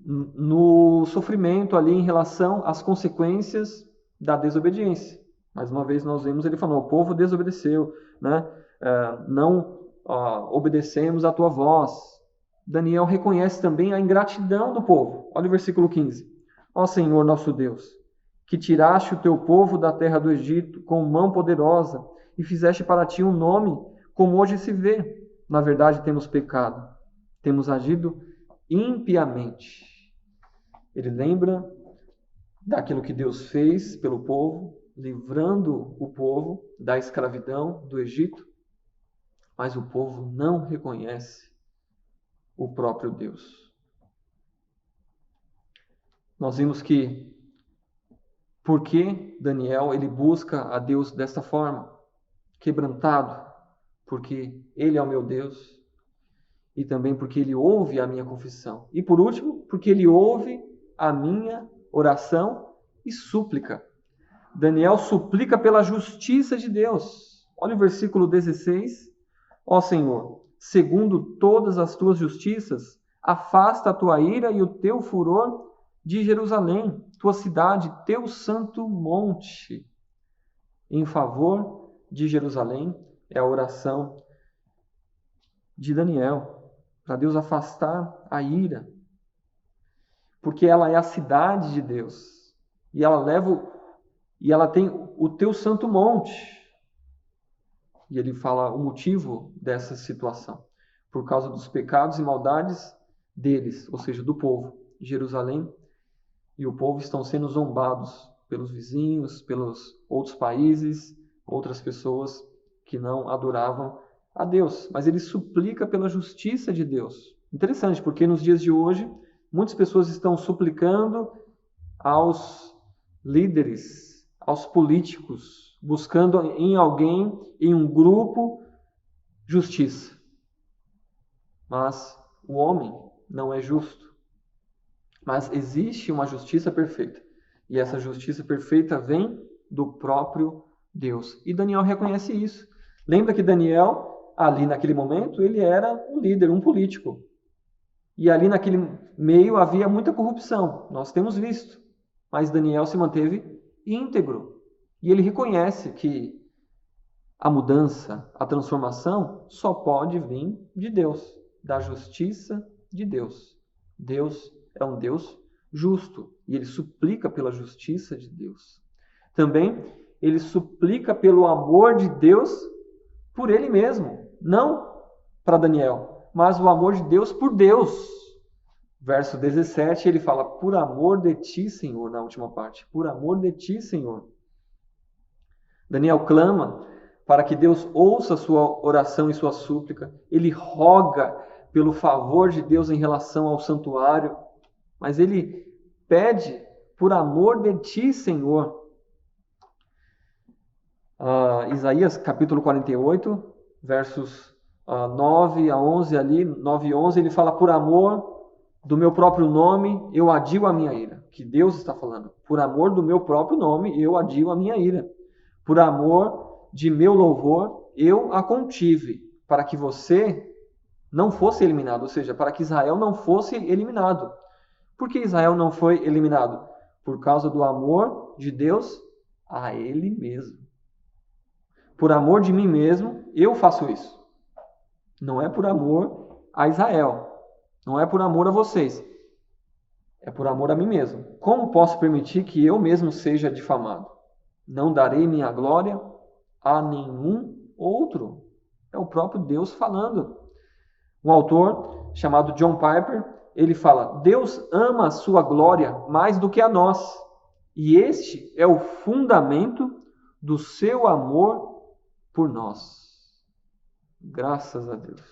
no sofrimento ali em relação às consequências da desobediência. Mais uma vez nós vemos ele falando, o povo desobedeceu, né? Não obedecemos a tua voz. Daniel reconhece também a ingratidão do povo. Olha o versículo 15. Ó Senhor nosso Deus, que tiraste o teu povo da terra do Egito com mão poderosa e fizeste para ti um nome, como hoje se vê. Na verdade temos pecado, temos agido impiamente. Ele lembra daquilo que Deus fez pelo povo, livrando o povo da escravidão do Egito, mas o povo não reconhece o próprio Deus. Nós vimos que por que Daniel ele busca a Deus desta forma, quebrantado, porque Ele é o meu Deus e também porque Ele ouve a minha confissão. E por último, porque Ele ouve a minha oração e súplica. Daniel suplica pela justiça de Deus. Olha o versículo 16. Ó Senhor, segundo todas as tuas justiças, afasta a tua ira e o teu furor de Jerusalém, tua cidade, teu santo monte. Em favor de Jerusalém é a oração de Daniel, para Deus afastar a ira, porque ela é a cidade de Deus e ela tem o teu santo monte. E ele fala o motivo dessa situação, por causa dos pecados e maldades deles, ou seja, do povo. Jerusalém e o povo estão sendo zombados pelos vizinhos, pelos outros países, outras pessoas que não adoravam a Deus. Mas ele suplica pela justiça de Deus. Interessante, porque nos dias de hoje, muitas pessoas estão suplicando aos líderes, aos políticos, buscando em alguém, em um grupo, justiça. Mas o homem não é justo. Mas existe uma justiça perfeita. E essa justiça perfeita vem do próprio Deus. E Daniel reconhece isso. Lembra que Daniel, ali naquele momento, ele era um líder, um político. E ali naquele meio havia muita corrupção. Nós temos visto. Mas Daniel se manteve íntegro. E ele reconhece que a mudança, a transformação, só pode vir de Deus, da justiça de Deus. Deus é um Deus justo e ele suplica pela justiça de Deus. Também ele suplica pelo amor de Deus por ele mesmo, não para Daniel, mas o amor de Deus por Deus. Verso 17, ele fala, por amor de ti, Senhor, na última parte, por amor de ti, Senhor. Daniel clama para que Deus ouça a sua oração e sua súplica. Ele roga pelo favor de Deus em relação ao santuário, mas ele pede por amor de ti, Senhor. Isaías capítulo 48, versos 9 a 11 ali, 9 e 11, ele fala, por amor do meu próprio nome, eu adio a minha ira. Que Deus está falando. Por amor do meu próprio nome, eu adio a minha ira. Por amor de meu louvor, eu a contive, para que você não fosse eliminado, ou seja, para que Israel não fosse eliminado. Por que Israel não foi eliminado? Por causa do amor de Deus a Ele mesmo. Por amor de mim mesmo, eu faço isso. Não é por amor a Israel. Não é por amor a vocês. É por amor a mim mesmo. Como posso permitir que eu mesmo seja difamado? Não darei minha glória a nenhum outro. É o próprio Deus falando. Um autor chamado John Piper, ele fala: Deus ama a sua glória mais do que a nós, e este é o fundamento do seu amor por nós. Graças a Deus.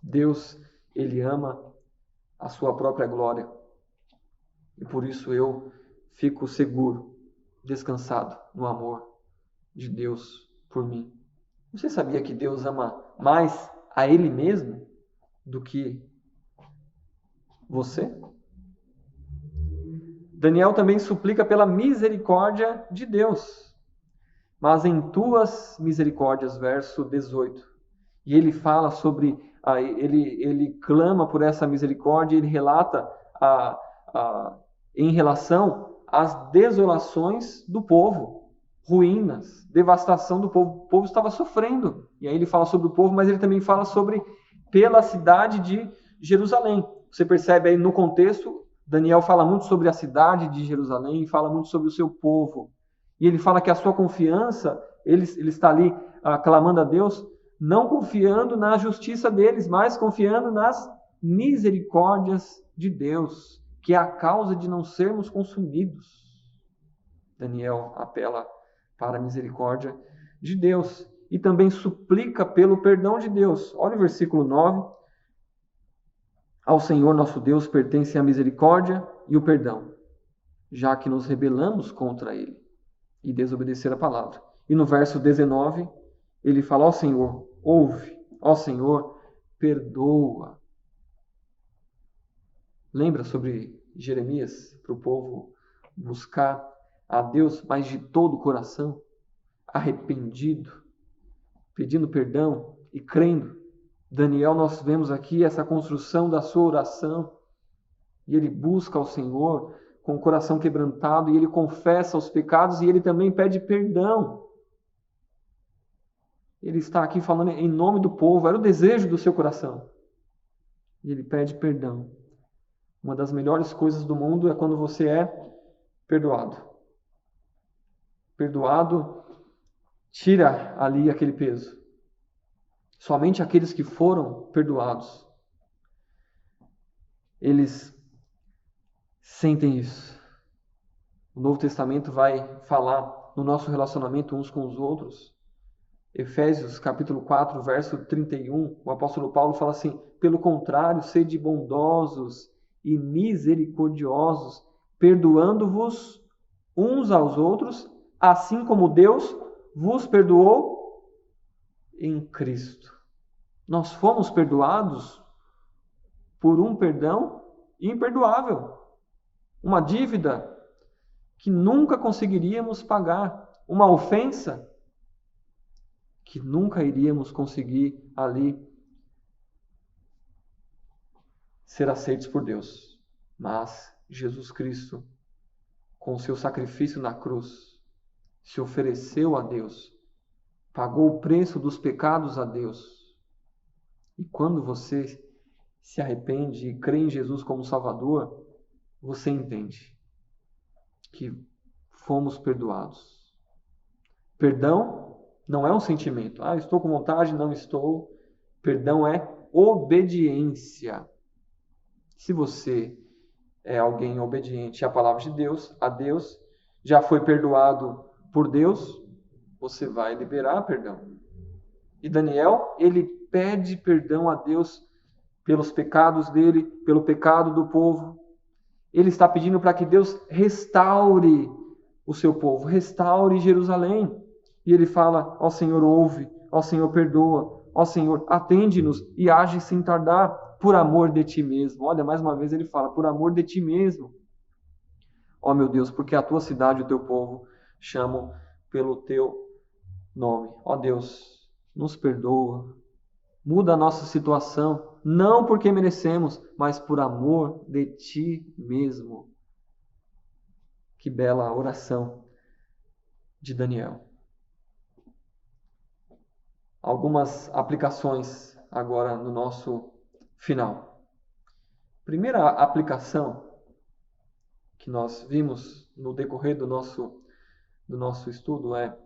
Deus, ele ama a sua própria glória. E por isso eu fico seguro, descansado no amor de Deus por mim. Você sabia que Deus ama mais a Ele mesmo do que você? Daniel também suplica pela misericórdia de Deus. Mas em tuas misericórdias, verso 18. E ele fala sobre, ele clama por essa misericórdia, ele relata em relação às desolações do povo, ruínas, devastação do povo. O povo estava sofrendo. E aí ele fala sobre o povo, mas ele também fala sobre pela cidade de Jerusalém. Você percebe aí no contexto, Daniel fala muito sobre a cidade de Jerusalém, fala muito sobre o seu povo. E ele fala que a sua confiança, ele está ali clamando a Deus, não confiando na justiça deles, mas confiando nas misericórdias de Deus, que é a causa de não sermos consumidos. Daniel apela para a misericórdia de Deus e também suplica pelo perdão de Deus. Olha o versículo 9. Ao Senhor nosso Deus pertence a misericórdia e o perdão, já que nos rebelamos contra Ele e desobedecer a palavra. E no verso 19, ele fala: ó Senhor, ouve, ó Senhor, perdoa. Lembra sobre Jeremias, para o povo buscar a Deus, mas de todo o coração, arrependido, pedindo perdão e crendo. Daniel, nós vemos aqui essa construção da sua oração, e ele busca ao Senhor com o coração quebrantado, e ele confessa os pecados, e ele também pede perdão. Ele está aqui falando em nome do povo, era o desejo do seu coração. E ele pede perdão. Uma das melhores coisas do mundo é quando você é perdoado. Perdoado tira ali aquele peso. Somente aqueles que foram perdoados, eles sentem isso. O Novo Testamento vai falar no nosso relacionamento uns com os outros. Efésios capítulo 4, verso 31, o apóstolo Paulo fala assim: pelo contrário, sede bondosos e misericordiosos, perdoando-vos uns aos outros, assim como Deus vos perdoou em Cristo. Nós fomos perdoados por um perdão imperdoável. Uma dívida que nunca conseguiríamos pagar. Uma ofensa que nunca iríamos conseguir ali ser aceitos por Deus. Mas Jesus Cristo, com o seu sacrifício na cruz, se ofereceu a Deus, pagou o preço dos pecados a Deus. E quando você se arrepende e crê em Jesus como Salvador, você entende que fomos perdoados. Perdão não é um sentimento. Estou com vontade, não estou. Perdão é obediência. Se você é alguém obediente à palavra de Deus, a Deus, já foi perdoado por Deus, você vai liberar perdão. E Daniel, ele pede perdão a Deus pelos pecados dele, pelo pecado do povo. Ele está pedindo para que Deus restaure o seu povo, restaure Jerusalém. E ele fala: ó Senhor, ouve, ó Senhor, perdoa, ó Senhor, atende-nos e age sem tardar, por amor de ti mesmo. Olha, mais uma vez ele fala: por amor de ti mesmo. Ó meu Deus, porque a tua cidade e o teu povo chamam pelo teu nome. Ó Deus, nos perdoa, muda a nossa situação, não porque merecemos, mas por amor de ti mesmo. Que bela oração de Daniel. Algumas aplicações agora no nosso final. Primeira aplicação que nós vimos no decorrer do nosso estudo é: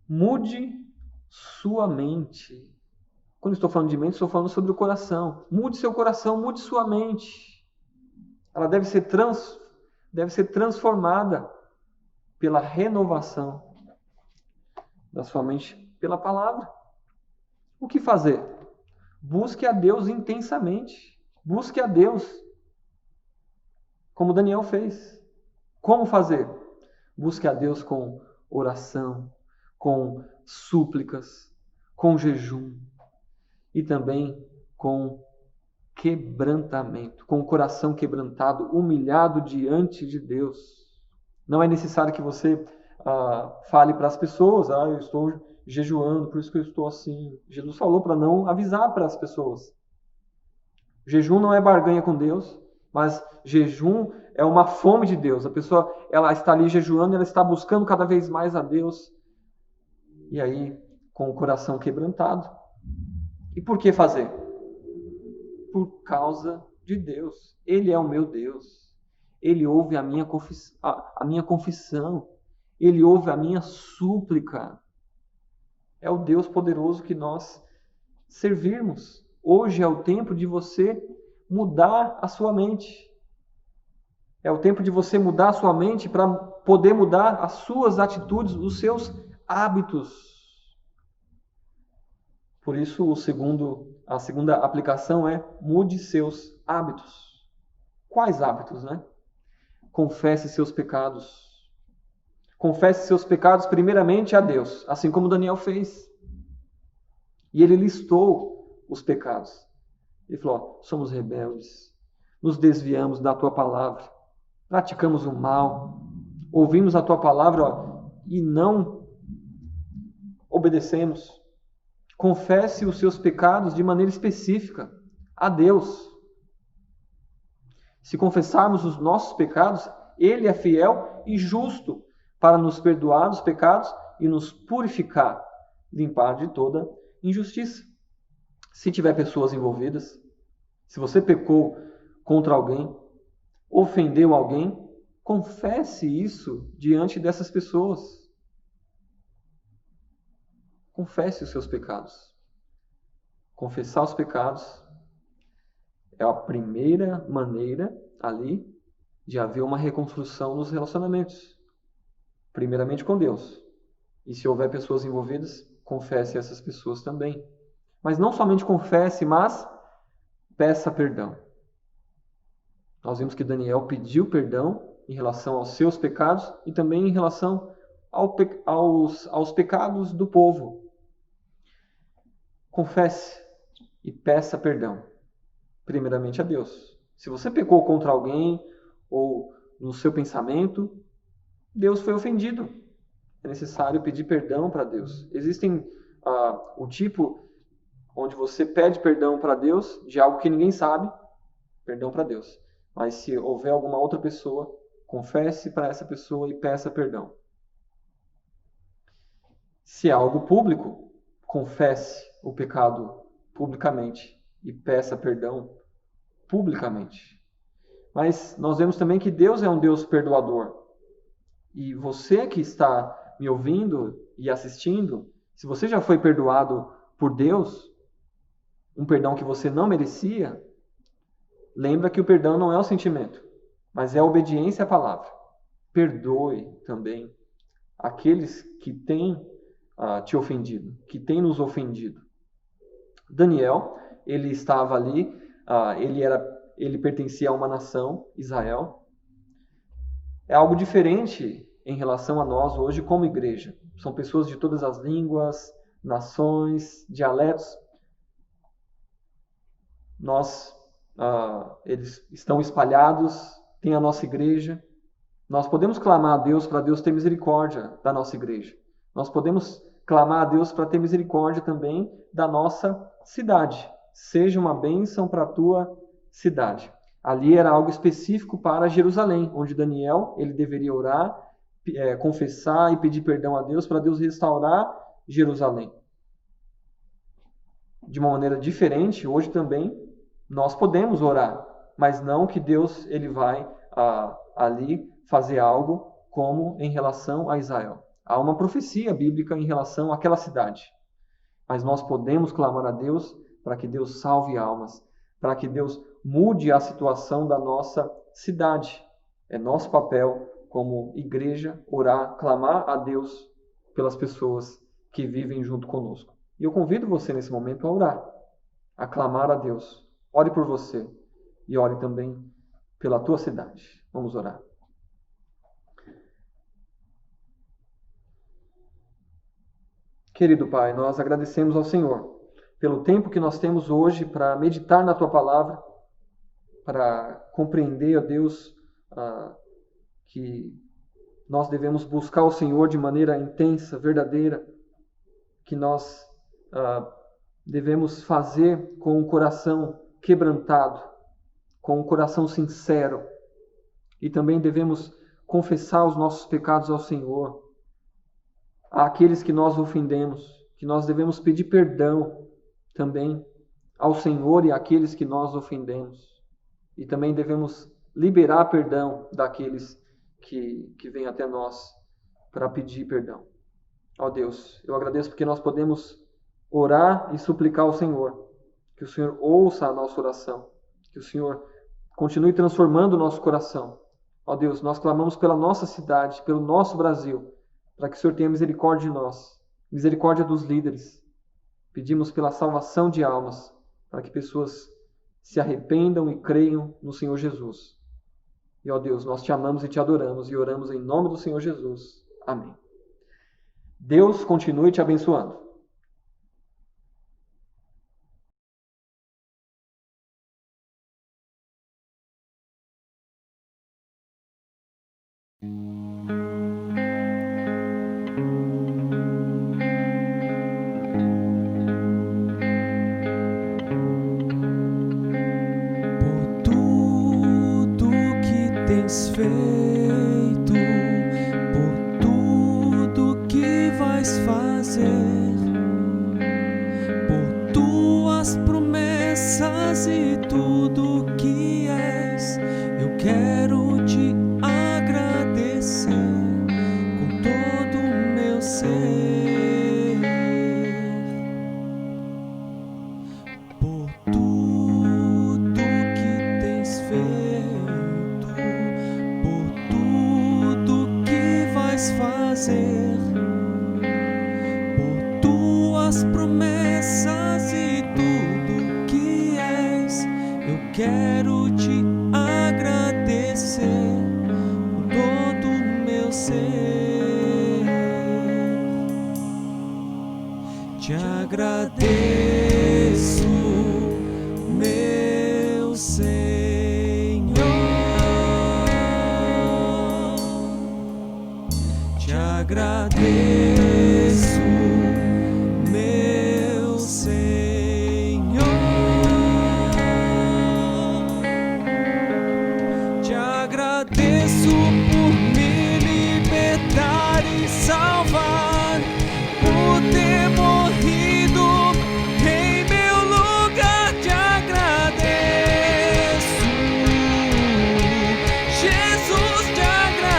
mude sua mente Quando estou falando de mente, estou falando sobre o coração. Mude seu coração, mude sua mente. Ela deve ser transformada pela renovação da sua mente pela palavra. O que fazer? Busque a Deus intensamente. Busque a Deus, como Daniel fez. Como fazer? Busque a Deus com oração, com súplicas, com jejum e também com quebrantamento, com o coração quebrantado, humilhado diante de Deus. Não é necessário que você fale para as pessoas, eu estou jejuando, por isso que eu estou assim. Jesus falou para não avisar para as pessoas. Jejum não é barganha com Deus, mas jejum é uma fome de Deus. A pessoa ela está ali jejuando, ela está buscando cada vez mais a Deus. E aí, com o coração quebrantado. E por que fazer? Por causa de Deus. Ele é o meu Deus. Ele ouve a minha confissão. Ele ouve a minha súplica. É o Deus poderoso que nós servirmos. Hoje é o tempo de você mudar a sua mente. É o tempo de você mudar a sua mente para poder mudar as suas atitudes, os seus hábitos. Por isso, a segunda aplicação é mude seus hábitos. Quais hábitos, né? Confesse seus pecados. Confesse seus pecados primeiramente a Deus, assim como Daniel fez. E ele listou os pecados. Ele falou, somos rebeldes, nos desviamos da tua palavra, praticamos o mal, ouvimos a tua palavra e não obedecemos. Confesse os seus pecados de maneira específica a Deus. Se confessarmos os nossos pecados, Ele é fiel e justo para nos perdoar os pecados e nos purificar, limpar de toda injustiça. Se tiver pessoas envolvidas, se você pecou contra alguém, ofendeu alguém, confesse isso diante dessas pessoas. Confesse os seus pecados. Confessar os pecados é a primeira maneira ali de haver uma reconstrução nos relacionamentos. Primeiramente com Deus. E se houver pessoas envolvidas, confesse essas pessoas também. Mas não somente confesse, mas peça perdão. Nós vimos que Daniel pediu perdão em relação aos seus pecados e também em relação aos pecados do povo. Confesse e peça perdão. Primeiramente a Deus. Se você pecou contra alguém ou no seu pensamento, Deus foi ofendido. É necessário pedir perdão para Deus. Existem o tipo onde você pede perdão para Deus de algo que ninguém sabe, perdão para Deus. Mas se houver alguma outra pessoa, confesse para essa pessoa e peça perdão. Se é algo público, confesse o pecado publicamente e peça perdão publicamente. Mas nós vemos também que Deus é um Deus perdoador. E você que está me ouvindo e assistindo, se você já foi perdoado por Deus, um perdão que você não merecia, lembra que o perdão não é o sentimento, mas é a obediência à palavra. Perdoe também aqueles que têm te ofendido, que têm nos ofendido. Daniel, ele estava ali, ele pertencia a uma nação, Israel. É algo diferente em relação a nós hoje como igreja. São pessoas de todas as línguas, nações, dialetos. Eles estão espalhados, tem a nossa igreja. Nós podemos clamar a Deus para Deus ter misericórdia da nossa igreja. Nós podemos clamar a Deus para ter misericórdia também da nossa cidade. Seja uma bênção para a tua cidade. Ali era algo específico para Jerusalém, onde Daniel ele deveria orar, confessar e pedir perdão a Deus para Deus restaurar Jerusalém. De uma maneira diferente, hoje também nós podemos orar, mas não que Deus ele vai ali fazer algo como em relação a Israel. Há uma profecia bíblica em relação àquela cidade. Mas nós podemos clamar a Deus para que Deus salve almas, para que Deus mude a situação da nossa cidade. É nosso papel como igreja orar, clamar a Deus pelas pessoas que vivem junto conosco. E eu convido você nesse momento a orar, a clamar a Deus. Ore por você e ore também pela tua cidade. Vamos orar. Querido Pai, nós agradecemos ao Senhor pelo tempo que nós temos hoje para meditar na Tua Palavra, para compreender, ó Deus, que nós devemos buscar o Senhor de maneira intensa, verdadeira, que nós devemos fazer com um coração quebrantado, com um coração sincero, e também devemos confessar os nossos pecados ao Senhor, àqueles que nós ofendemos, que nós devemos pedir perdão também ao Senhor e àqueles que nós ofendemos. E também devemos liberar perdão daqueles que vêm até nós para pedir perdão. Ó Deus, eu agradeço porque nós podemos orar e suplicar ao Senhor, que o Senhor ouça a nossa oração, que o Senhor continue transformando o nosso coração. Ó Deus, nós clamamos pela nossa cidade, pelo nosso Brasil, para que o Senhor tenha misericórdia de nós, misericórdia dos líderes. Pedimos pela salvação de almas, para que pessoas se arrependam e creiam no Senhor Jesus. E, ó Deus, nós te amamos e te adoramos e oramos em nome do Senhor Jesus. Amém. Deus continue te abençoando. Feito por tudo que vais fazer, por tuas promessas e tudo que és, eu quero te agradecer com todo o meu ser, por tudo que tens feito, fazer, por tuas promessas e tudo que és, eu quero te agradecer com todo o meu ser. Te agradeço, meu Senhor. Agradeço, meu Senhor, te agradeço por me libertar e salvar, por ter morrido em meu lugar, te agradeço, Jesus, te agradeço.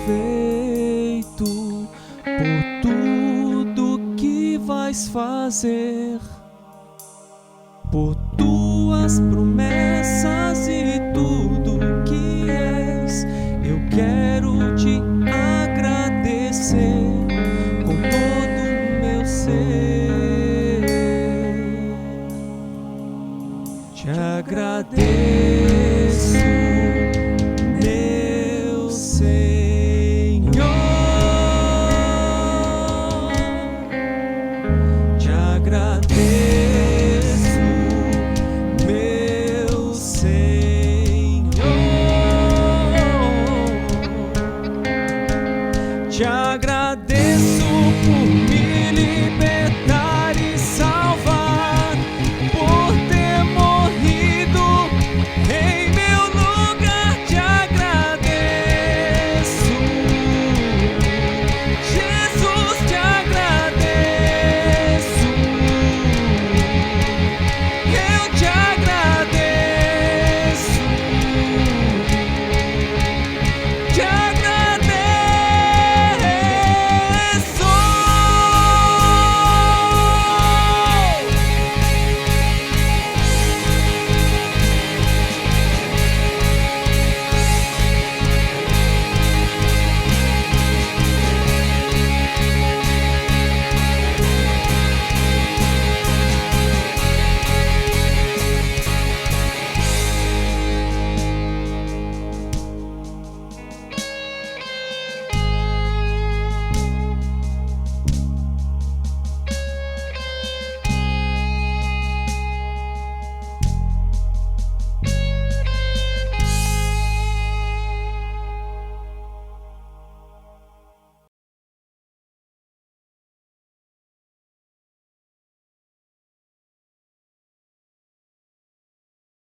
Feito por tudo que vais fazer, por tuas promessas e tudo